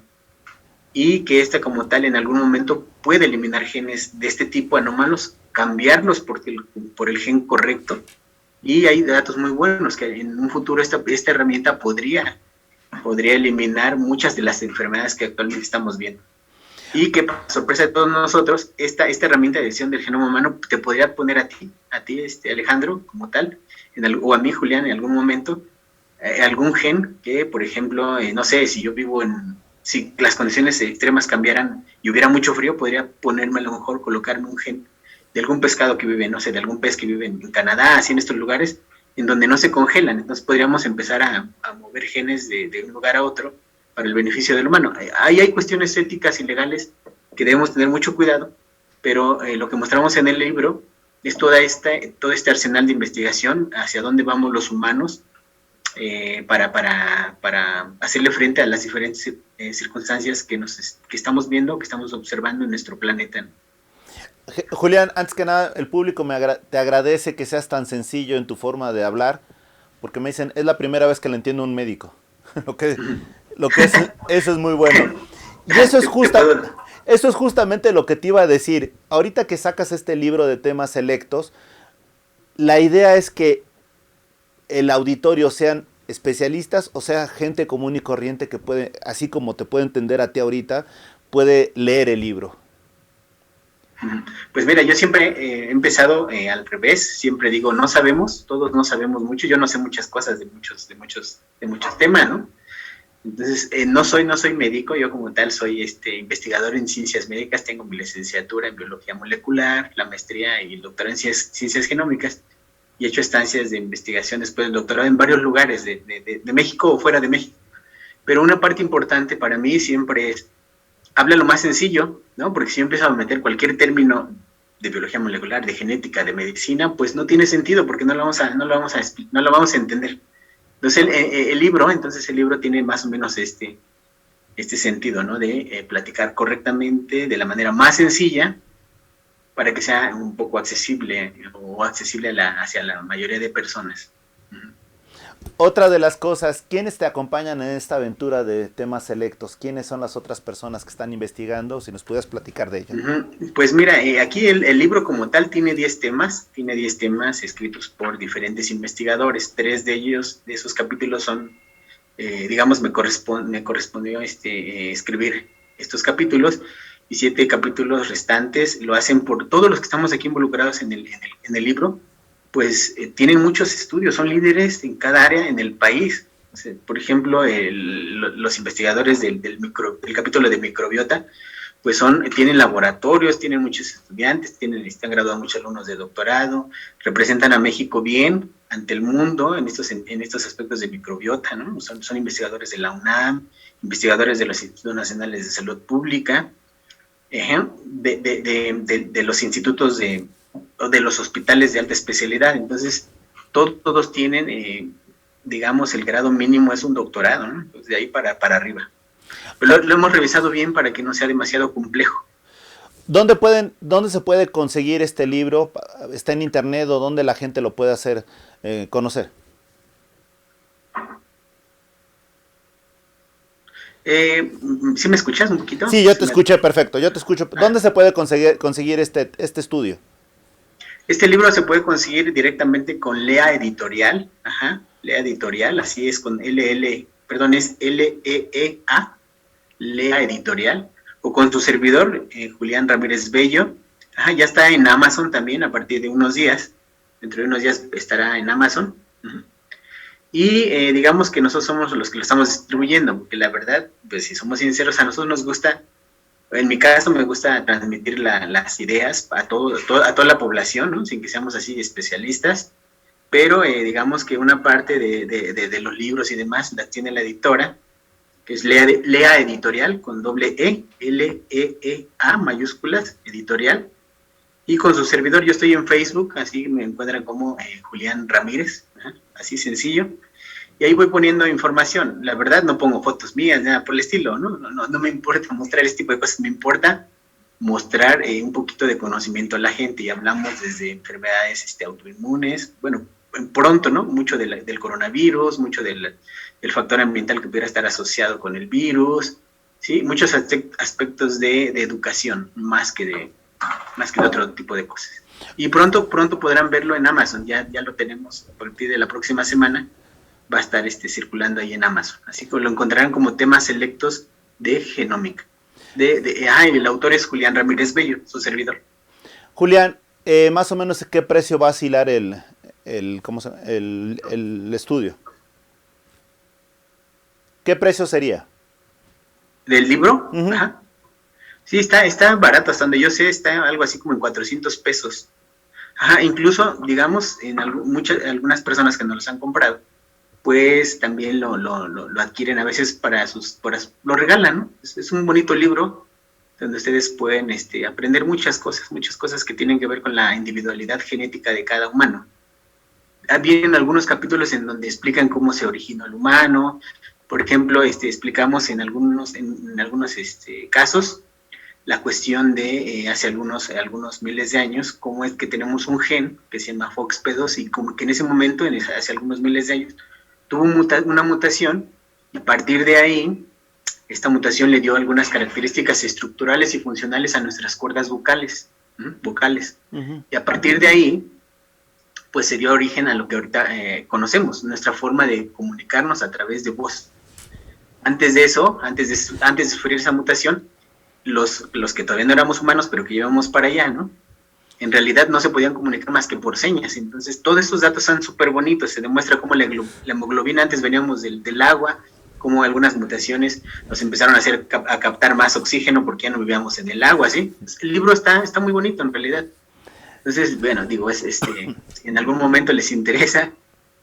y que esta como tal en algún momento puede eliminar genes de este tipo anómalos, cambiarlos por el gen correcto, y hay datos muy buenos que en un futuro esta herramienta podría eliminar muchas de las enfermedades que actualmente estamos viendo. Y que, para sorpresa de todos nosotros, esta herramienta de edición del genoma humano te podría poner a ti Alejandro, como tal, o a mí, Julián, en algún momento, algún gen que, por ejemplo, no sé, si las condiciones extremas cambiaran y hubiera mucho frío, podría ponerme a lo mejor, colocarme un gen de algún pescado que vive, no sé, de algún pez que vive en Canadá, así en estos lugares, en donde no se congelan. Entonces podríamos empezar a mover genes de un lugar a otro para el beneficio del humano. Ahí hay cuestiones éticas y legales que debemos tener mucho cuidado, pero lo que mostramos en el libro es todo este arsenal de investigación hacia dónde vamos los humanos para hacerle frente a las diferentes circunstancias que estamos viendo, que estamos observando en nuestro planeta. Julián, antes que nada, el público te agradece que seas tan sencillo en tu forma de hablar, porque me dicen, es la primera vez que le entiendo a un médico. Eso es muy bueno. Y eso es justamente lo que te iba a decir. Ahorita que sacas este libro de temas selectos, la idea es que el auditorio sean especialistas o sea gente común y corriente que puede, así como te puede entender a ti ahorita, puede leer el libro. Pues mira, yo siempre he empezado al revés, siempre digo, no sabemos, todos no sabemos mucho, yo no sé muchas cosas de muchos temas, ¿no? Entonces, no soy médico, yo como tal soy investigador en ciencias médicas, tengo mi licenciatura en biología molecular, la maestría y el doctorado en ciencias genómicas, y he hecho estancias de investigación después del doctorado en varios lugares de México o fuera de México. Pero una parte importante para mí siempre es, habla lo más sencillo, ¿no? Porque si yo empiezo a meter cualquier término de biología molecular, de genética, de medicina, pues no tiene sentido porque no lo vamos a entender. Entonces el libro tiene más o menos este sentido, ¿no? De platicar correctamente, de la manera más sencilla, para que sea un poco accesible hacia la mayoría de personas. Otra de las cosas, ¿quiénes te acompañan en esta aventura de temas selectos? ¿Quiénes son las otras personas que están investigando? Si nos pudieras platicar de ello. Pues mira, aquí el libro como tal tiene 10 temas, escritos por diferentes investigadores. 3 de esos capítulos son, digamos, me correspondió escribir estos capítulos, y 7 capítulos restantes lo hacen por todos los que estamos aquí involucrados en el libro. Pues tienen muchos estudios, son líderes en cada área en el país. O sea, por ejemplo, los investigadores del capítulo de microbiota, pues tienen laboratorios, tienen muchos estudiantes, han graduado muchos alumnos de doctorado, representan a México bien ante el mundo en estos aspectos de microbiota, ¿no? Son investigadores de la UNAM, investigadores de los Institutos Nacionales de Salud Pública, de los institutos de los hospitales de alta especialidad. Entonces todos tienen, digamos, el grado mínimo es un doctorado, ¿no? Pues de ahí para arriba. Pero lo hemos revisado bien para que no sea demasiado complejo. ¿Dónde se puede conseguir este libro? ¿Está en internet o dónde la gente lo puede hacer conocer? ¿Sí me escuchas un poquito? Sí, yo te escuché perfecto, yo te escucho. ¿Dónde se puede conseguir este estudio? Este libro se puede conseguir directamente con Lea Editorial, Lea Editorial, así es, con es L-E-E-A, Lea Editorial, o con tu servidor, Julián Ramírez Bello. Ya está en Amazon también a partir de unos días, dentro de unos días estará en Amazon. Y digamos que nosotros somos los que lo estamos distribuyendo, porque la verdad, pues si somos sinceros, a nosotros nos gusta, en mi caso me gusta transmitir las ideas a toda la población, ¿no? Sin que seamos así especialistas, pero digamos que una parte de los libros y demás la tiene la editora, que es Lea Editorial, con doble E, L-E-E-A mayúsculas, editorial, y con su servidor. Yo estoy en Facebook, así me encuentran como Julián Ramírez, así sencillo, y ahí voy poniendo información. La verdad no pongo fotos mías, nada por el estilo, no me importa mostrar este tipo de cosas, me importa mostrar un poquito de conocimiento a la gente, y hablamos desde enfermedades autoinmunes, bueno, pronto, ¿no? Mucho del coronavirus, mucho del factor ambiental que pudiera estar asociado con el virus, ¿sí? Muchos aspectos de educación, más que de otro tipo de cosas. Y pronto podrán verlo en Amazon, ya lo tenemos a partir de la próxima semana, va a estar circulando ahí en Amazon, así que lo encontrarán como temas selectos de genómica. El autor es Julián Ramírez Bello, su servidor. Julián, más o menos ¿qué precio va a oscilar el estudio? ¿Qué precio sería? ¿Del libro? Uh-huh. Ajá. Sí, está barato, hasta donde yo sé, está algo así como en 400 pesos. Ajá, incluso, digamos, algunas personas que no los han comprado, pues también lo adquieren a veces lo regalan, ¿no? Es un bonito libro donde ustedes pueden aprender muchas cosas que tienen que ver con la individualidad genética de cada humano. Vienen algunos capítulos en donde explican cómo se originó el humano. Por ejemplo, explicamos en algunos casos la cuestión de hace algunos miles de años, cómo es que tenemos un gen que se llama FOXP2 y como que en ese momento, hace algunos miles de años, tuvo una mutación, y a partir de ahí, esta mutación le dio algunas características estructurales y funcionales a nuestras cuerdas vocales. Uh-huh. Y a partir de ahí, pues se dio origen a lo que ahorita conocemos, nuestra forma de comunicarnos a través de voz. Antes de eso, antes de sufrir esa mutación, los que todavía no éramos humanos, pero que llevamos para allá, ¿no? En realidad no se podían comunicar más que por señas. Entonces, todos estos datos son súper bonitos. Se demuestra cómo la hemoglobina, antes veníamos del agua, cómo algunas mutaciones nos empezaron a captar más oxígeno porque ya no vivíamos en el agua, ¿sí? El libro está muy bonito, en realidad. Entonces, bueno, digo, si en algún momento les interesa,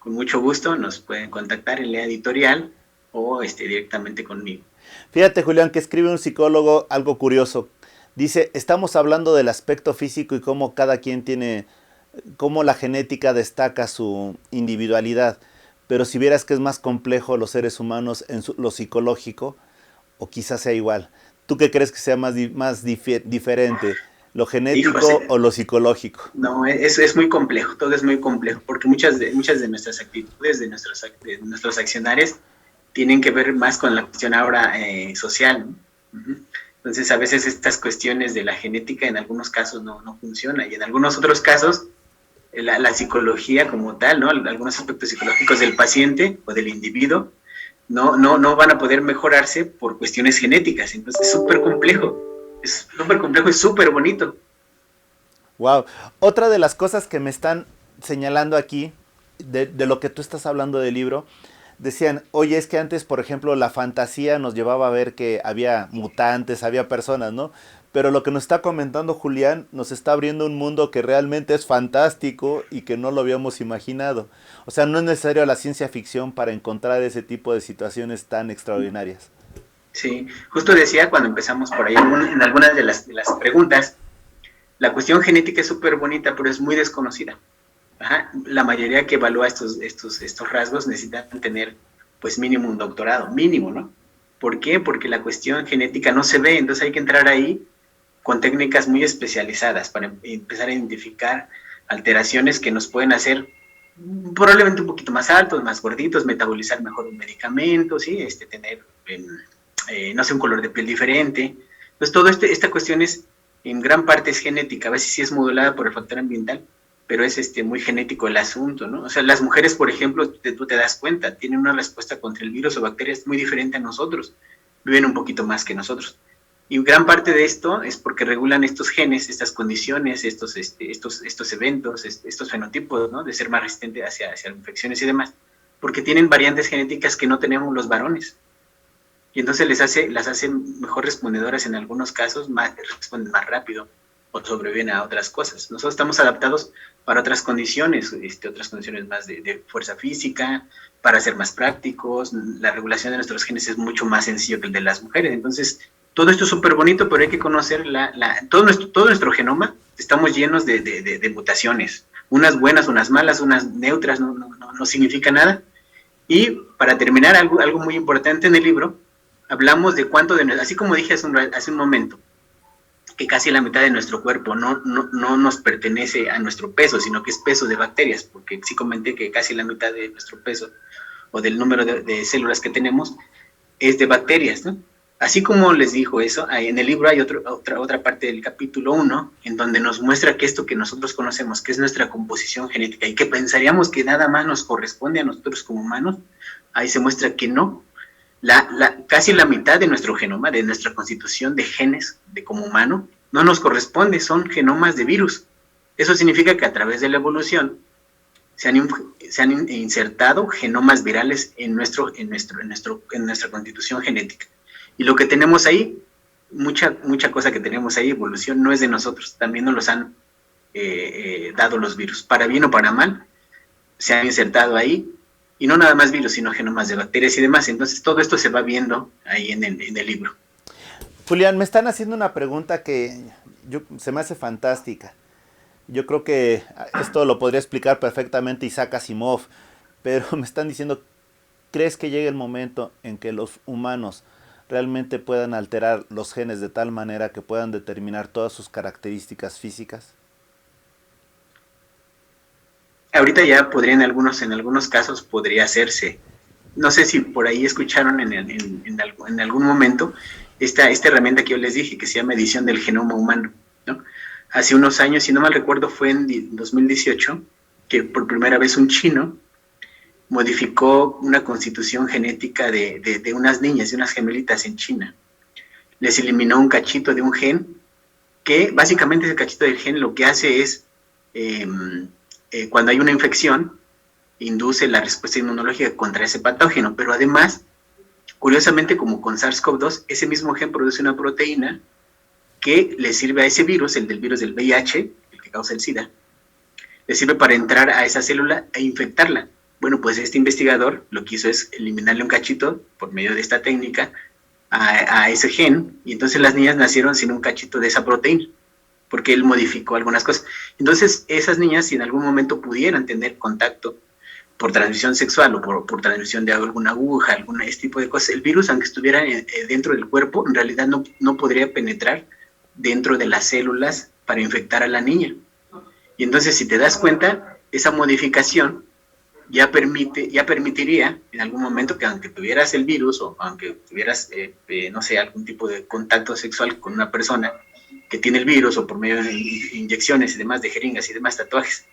con mucho gusto nos pueden contactar en Lea Editorial o directamente conmigo. Fíjate, Julián, que escribe un psicólogo algo curioso. Dice, estamos hablando del aspecto físico y cómo cada quien cómo la genética destaca su individualidad. Pero si vieras que es más complejo los seres humanos en lo psicológico, o quizás sea igual. ¿Tú qué crees que sea más diferente? ¿Lo genético o lo psicológico? No, es muy complejo, todo es muy complejo, porque muchas de nuestras actitudes, de nuestros accionarios, tienen que ver más con la cuestión ahora social, ¿no? Uh-huh. Entonces, a veces estas cuestiones de la genética en algunos casos no funcionan, y en algunos otros casos la psicología como tal, ¿no? Algunos aspectos psicológicos del paciente o del individuo no van a poder mejorarse por cuestiones genéticas. Entonces, es súper complejo y súper bonito. Wow. Otra de las cosas que me están señalando aquí, de lo que tú estás hablando del libro, decían, oye, es que antes, por ejemplo, la fantasía nos llevaba a ver que había mutantes, había personas, ¿no? Pero lo que nos está comentando Julián nos está abriendo un mundo que realmente es fantástico y que no lo habíamos imaginado. O sea, no es necesario la ciencia ficción para encontrar ese tipo de situaciones tan extraordinarias. Sí, justo decía cuando empezamos por ahí en algunas de las preguntas, la cuestión genética es súper bonita, pero es muy desconocida. Ajá. La mayoría que evalúa estos rasgos necesitan tener, pues, mínimo un doctorado, mínimo, ¿no? ¿Por qué? Porque la cuestión genética no se ve, entonces hay que entrar ahí con técnicas muy especializadas para empezar a identificar alteraciones que nos pueden hacer probablemente un poquito más altos, más gorditos, metabolizar mejor un medicamento, ¿sí? Tener, no sé, un color de piel diferente. Entonces, toda esta cuestión en gran parte es genética, a veces sí es modulada por el factor ambiental, pero es muy genético el asunto, ¿no? O sea, las mujeres, por ejemplo, tú te das cuenta, tienen una respuesta contra el virus o bacterias muy diferente a nosotros, viven un poquito más que nosotros. Y gran parte de esto es porque regulan estos genes, estas condiciones, estos eventos, estos fenotipos, ¿no? De ser más resistente hacia infecciones y demás. porque tienen variantes genéticas que no tenemos los varones. Y entonces las hace mejor respondedoras en algunos casos, responden más rápido o sobreviven a otras cosas. Nosotros estamos adaptados para otras condiciones más de fuerza física, para ser más prácticos. La regulación de nuestros genes es mucho más sencillo que el de las mujeres. Entonces, todo esto es súper bonito, pero hay que conocer todo nuestro genoma. Estamos llenos de mutaciones, unas buenas, unas malas, unas neutras, no significa nada. Y para terminar, algo muy importante en el libro, hablamos de cuánto así como dije hace un momento, que casi la mitad de nuestro cuerpo no nos pertenece a nuestro peso, sino que es peso de bacterias, porque sí comenté que casi la mitad de nuestro peso o del número de células que tenemos es de bacterias, ¿no? Así como les dijo eso, en el libro hay otra parte del capítulo 1 en donde nos muestra que esto que nosotros conocemos, que es nuestra composición genética y que pensaríamos que nada más nos corresponde a nosotros como humanos, ahí se muestra que no. Casi la mitad de nuestro genoma, de nuestra constitución de genes de como humano, no nos corresponde, son genomas de virus. Eso significa que a través de la evolución se han insertado genomas virales en nuestra constitución genética. Y lo que tenemos ahí, mucha cosa que tenemos ahí, evolución, no es de nosotros, también nos los han dado los virus. Para bien o para mal, se han insertado ahí, y no nada más virus, sino genomas de bacterias y demás. Entonces todo esto se va viendo ahí en el libro. Julián, me están haciendo una pregunta que se me hace fantástica. Yo creo que esto lo podría explicar perfectamente Isaac Asimov, pero me están diciendo, ¿crees que llegue el momento en que los humanos realmente puedan alterar los genes de tal manera que puedan determinar todas sus características físicas? Ahorita ya podría, en algunos casos podría hacerse. No sé si por ahí escucharon en algún momento esta herramienta que yo les dije, que se llama edición del genoma humano, ¿no? Hace unos años, si no mal recuerdo, fue en 2018, que por primera vez un chino modificó una constitución genética de unas niñas, de unas gemelitas en China. Les eliminó un cachito de un gen, que básicamente ese cachito del gen lo que hace es, cuando hay una infección, induce la respuesta inmunológica contra ese patógeno, pero además, curiosamente, como con SARS-CoV-2, ese mismo gen produce una proteína que le sirve a ese virus, el del virus del VIH, el que causa el SIDA, le sirve para entrar a esa célula e infectarla. Bueno, pues este investigador lo que hizo es eliminarle un cachito por medio de esta técnica a ese gen, y entonces las niñas nacieron sin un cachito de esa proteína, porque él modificó algunas cosas. Entonces, esas niñas, si en algún momento pudieran tener contacto por transmisión sexual o por transmisión de alguna aguja, este tipo de cosas, el virus, aunque estuviera dentro del cuerpo, en realidad no podría penetrar dentro de las células para infectar a la niña. Y entonces, si te das cuenta, esa modificación ya permitiría en algún momento que, aunque tuvieras el virus o aunque tuvieras, no sé, algún tipo de contacto sexual con una persona que tiene el virus, o por medio de inyecciones y demás, de jeringas y demás, tatuajes,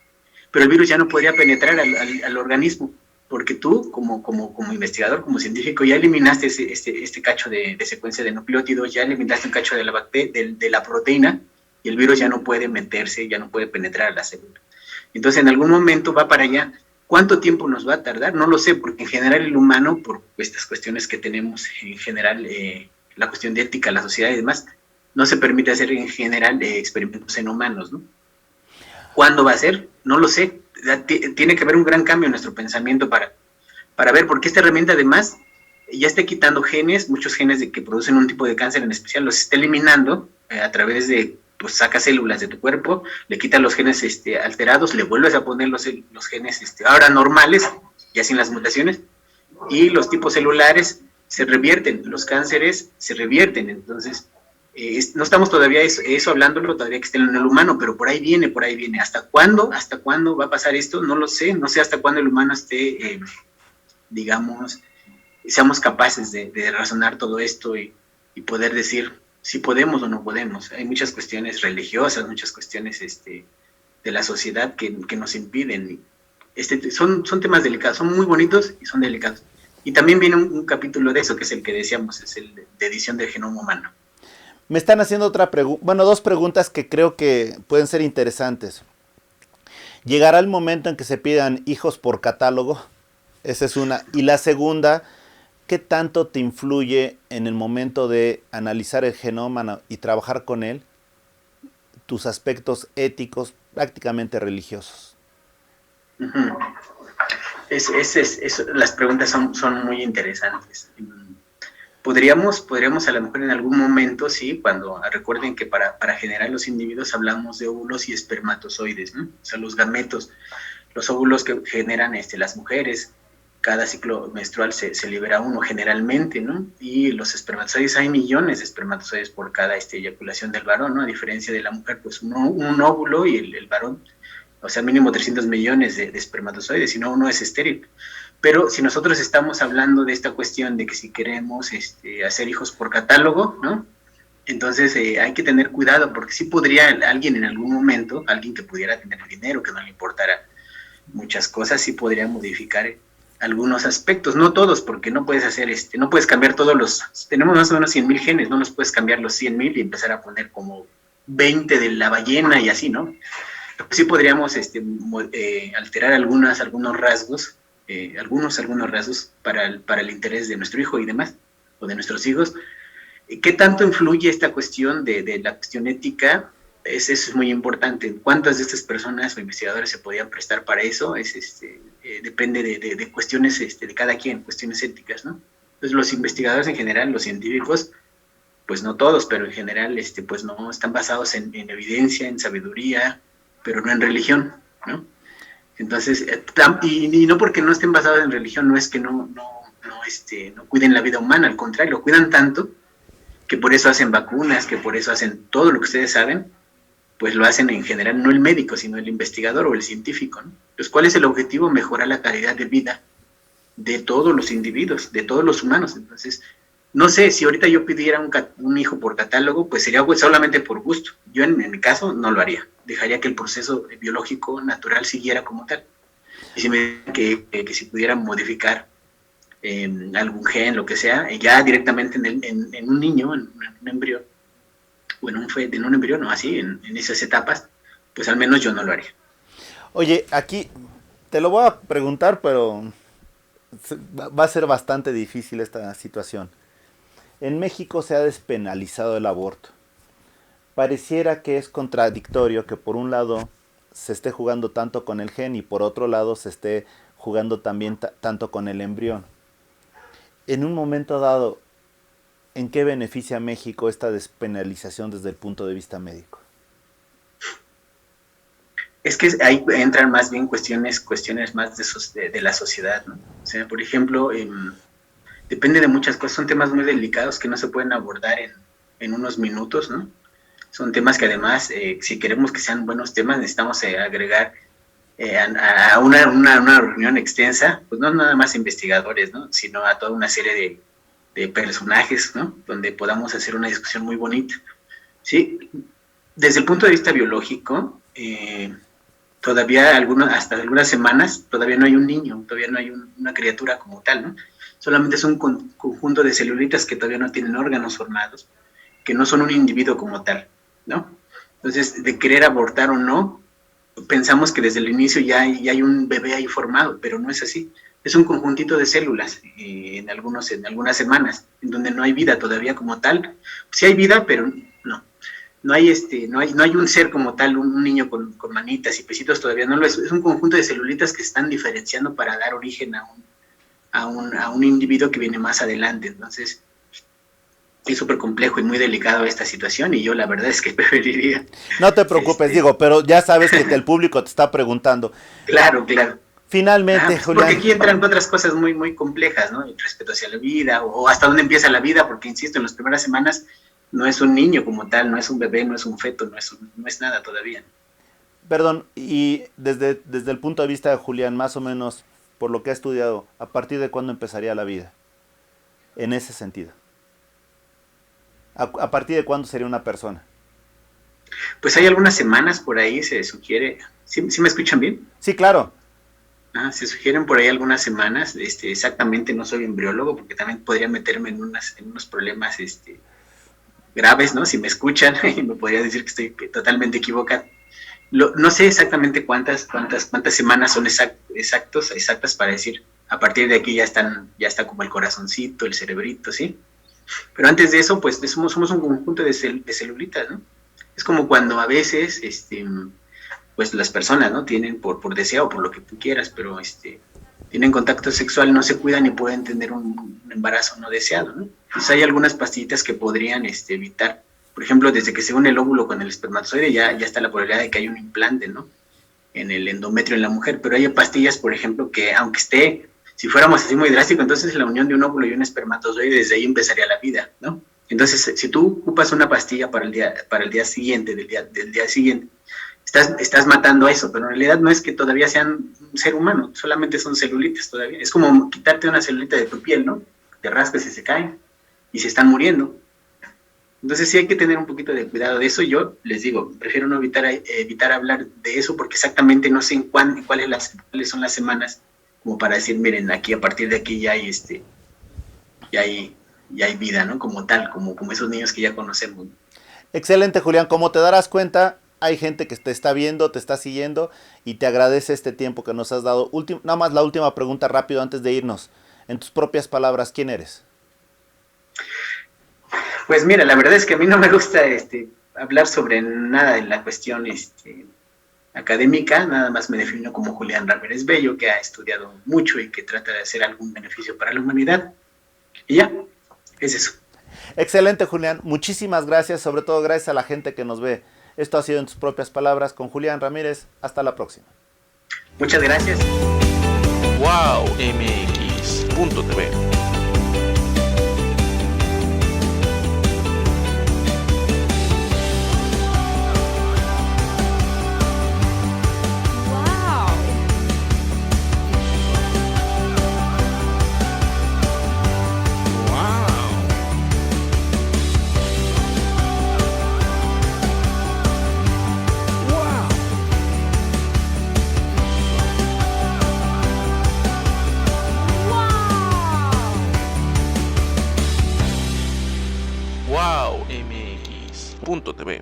pero el virus ya no podría penetrar al organismo, porque tú, como investigador, como científico, ya eliminaste este cacho de secuencia de nucleótidos, ya eliminaste un cacho de la proteína, y el virus ya no puede meterse, ya no puede penetrar a la célula. Entonces, en algún momento va para allá. ¿Cuánto tiempo nos va a tardar? No lo sé, porque en general el humano, por estas cuestiones que tenemos, en general, la cuestión de ética, la sociedad y demás, no se permite hacer en general experimentos en humanos, ¿no? ¿Cuándo va a ser? No lo sé. Tiene que haber un gran cambio en nuestro pensamiento para ver, porque esta herramienta además ya está quitando genes, muchos genes que producen un tipo de cáncer en especial, los está eliminando a través de, pues saca células de tu cuerpo, le quitas los genes alterados, le vuelves a poner los genes ahora normales, ya sin las mutaciones, y los tipos celulares se revierten, los cánceres se revierten. Entonces, no estamos todavía eso hablándolo, todavía que esté en el humano, pero por ahí viene. ¿Hasta cuándo va a pasar esto? No lo sé, no sé hasta cuándo el humano esté, digamos, seamos capaces de razonar todo esto y poder decir si podemos o no podemos. Hay muchas cuestiones religiosas, muchas cuestiones de la sociedad que nos impiden. Son temas delicados, son muy bonitos y son delicados. Y también viene un capítulo de eso, que es el que decíamos, es el de edición del genoma humano. Me están haciendo dos preguntas que creo que pueden ser interesantes. ¿Llegará el momento en que se pidan hijos por catálogo? Esa es una. Y la segunda, ¿qué tanto te influye en el momento de analizar el genoma y trabajar con él tus aspectos éticos, prácticamente religiosos? Ujú. Las preguntas son muy interesantes. Podríamos a lo mejor en algún momento, sí, cuando recuerden que para generar los individuos hablamos de óvulos y espermatozoides, ¿no? O sea, los gametos, los óvulos que generan las mujeres, cada ciclo menstrual se libera uno generalmente, ¿no? Y los espermatozoides, hay millones de espermatozoides por cada eyaculación del varón, ¿no? A diferencia de la mujer, pues un óvulo y el varón, o sea, mínimo 300 millones de espermatozoides, si no, uno es estéril. Pero si nosotros estamos hablando de esta cuestión de que si queremos hacer hijos por catálogo, ¿no? Entonces hay que tener cuidado, porque sí podría alguien en algún momento, alguien que pudiera tener dinero, que no le importara muchas cosas, sí podría modificar algunos aspectos, no todos, porque no puedes hacer, no puedes cambiar todos tenemos más o menos 100,000 genes, no los puedes cambiar los 100,000 y empezar a poner como 20 de la ballena y así, ¿no? Sí podríamos alterar algunos rasgos, algunos rasgos para el interés de nuestro hijo y demás, o de nuestros hijos. ¿Qué tanto influye esta cuestión de la cuestión ética? Eso es muy importante. ¿Cuántas de estas personas o investigadores se podían prestar para eso? Depende de cuestiones de cada quien, cuestiones éticas, ¿no? Entonces, los investigadores en general, los científicos, pues no todos, pero en general, pues no, están basados en evidencia, en sabiduría, pero no en religión, ¿no? Entonces, y no porque no estén basados en religión, no es que no cuiden la vida humana, al contrario, lo cuidan tanto que por eso hacen vacunas, que por eso hacen todo lo que ustedes saben, pues lo hacen en general no el médico, sino el investigador o el científico, ¿no? Entonces, ¿cuál es el objetivo? Mejorar la calidad de vida de todos los individuos, de todos los humanos. Entonces, no sé, si ahorita yo pidiera un hijo por catálogo, pues sería solamente por gusto. Yo en mi caso no lo haría. Dejaría que el proceso biológico natural siguiera como tal. Y si me que si pudiera modificar algún gen, lo que sea, ya directamente en un niño, en un embrión, o en un embrión, no así, en esas etapas, pues al menos yo no lo haría. Oye, aquí te lo voy a preguntar, pero va a ser bastante difícil esta situación. En México se ha despenalizado el aborto. Pareciera que es contradictorio que por un lado se esté jugando tanto con el gen y por otro lado se esté jugando también tanto con el embrión. En un momento dado, ¿en qué beneficia a México esta despenalización desde el punto de vista médico? Es que ahí entran más bien cuestiones más de la sociedad, ¿no? O sea, por ejemplo, depende de muchas cosas, son temas muy delicados que no se pueden abordar en unos minutos, ¿no? Son temas que además, si queremos que sean buenos temas, necesitamos agregar a una reunión extensa, pues no nada más investigadores, ¿no? Sino a toda una serie de personajes, ¿no? Donde podamos hacer una discusión muy bonita. Sí, desde el punto de vista biológico, todavía hasta algunas semanas, todavía no hay un niño, todavía no hay una criatura como tal, ¿no? Solamente es un conjunto de celulitas que todavía no tienen órganos formados, que no son un individuo como tal, ¿no? Entonces, de querer abortar o no, pensamos que desde el inicio ya hay un bebé ahí formado, pero no es así. Es un conjuntito de células en algunas semanas, en donde no hay vida todavía como tal. Sí hay vida, pero no hay un ser como tal, un niño con manitas y pesitos todavía no lo es. Es un conjunto de celulitas que están diferenciando para dar origen a un individuo que viene más adelante. Entonces, es súper complejo y muy delicado esta situación y yo la verdad es que preferiría. No te preocupes, digo, pero ya sabes que el público te está preguntando. Claro, claro. Finalmente, pues Julián. Porque aquí entran otras cosas muy, muy complejas, ¿no? Respecto hacia la vida o hasta dónde empieza la vida, porque insisto, en las primeras semanas no es un niño como tal, no es un bebé, no es un feto, no es nada todavía. Perdón, y desde el punto de vista de Julián, más o menos, por lo que ha estudiado, ¿a partir de cuándo empezaría la vida? En ese sentido. ¿A partir de cuándo sería una persona? Pues hay algunas semanas por ahí, se sugiere. ¿Sí me escuchan bien? Sí, claro. Se sugieren por ahí algunas semanas. Exactamente no soy embriólogo, porque también podría meterme en unos problemas graves, ¿no? Si me escuchan, me podría decir que estoy totalmente equivocado. No sé exactamente cuántas semanas son exactas para decir A partir de aquí ya está como el corazoncito, el cerebrito, ¿sí? Pero antes de eso, pues somos un conjunto de celulitas, ¿no? Es como cuando a veces, pues las personas, ¿no? Tienen por deseo, por lo que tú quieras, pero tienen contacto sexual, no se cuidan y pueden tener un embarazo no deseado, ¿no? Entonces hay algunas pastillitas que podrían evitar. Por ejemplo, desde que se une el óvulo con el espermatozoide ya está la probabilidad de que haya un implante, ¿no? En el endometrio en la mujer, pero hay pastillas, por ejemplo, que aunque si fuéramos así muy drástico, entonces la unión de un óvulo y un espermatozoide, desde ahí empezaría la vida, ¿no? Entonces, si tú ocupas una pastilla para el día siguiente, del día siguiente, estás matando a eso, pero en realidad no es que todavía sean un ser humano, solamente son celulitas todavía. Es como quitarte una celulita de tu piel, ¿no? Te rascas y se caen y se están muriendo. Entonces sí hay que tener un poquito de cuidado de eso. Yo les digo, prefiero no evitar hablar de eso porque exactamente no sé en cuáles son las semanas como para decir, miren, aquí a partir de aquí ya hay vida, ¿no? Como tal, como esos niños que ya conocemos. Excelente, Julián. Como te darás cuenta, hay gente que te está viendo, te está siguiendo y te agradece este tiempo que nos has dado. Nada más la última pregunta rápido antes de irnos. En tus propias palabras, ¿quién eres? Pues mira, la verdad es que a mí no me gusta hablar sobre nada de la cuestión académica, nada más me defino como Julián Ramírez Bello, que ha estudiado mucho y que trata de hacer algún beneficio para la humanidad. Y ya, es eso. Excelente, Julián. Muchísimas gracias, sobre todo gracias a la gente que nos ve. Esto ha sido en tus propias palabras con Julián Ramírez. Hasta la próxima. Muchas gracias. WowMX.tv WowMX.tv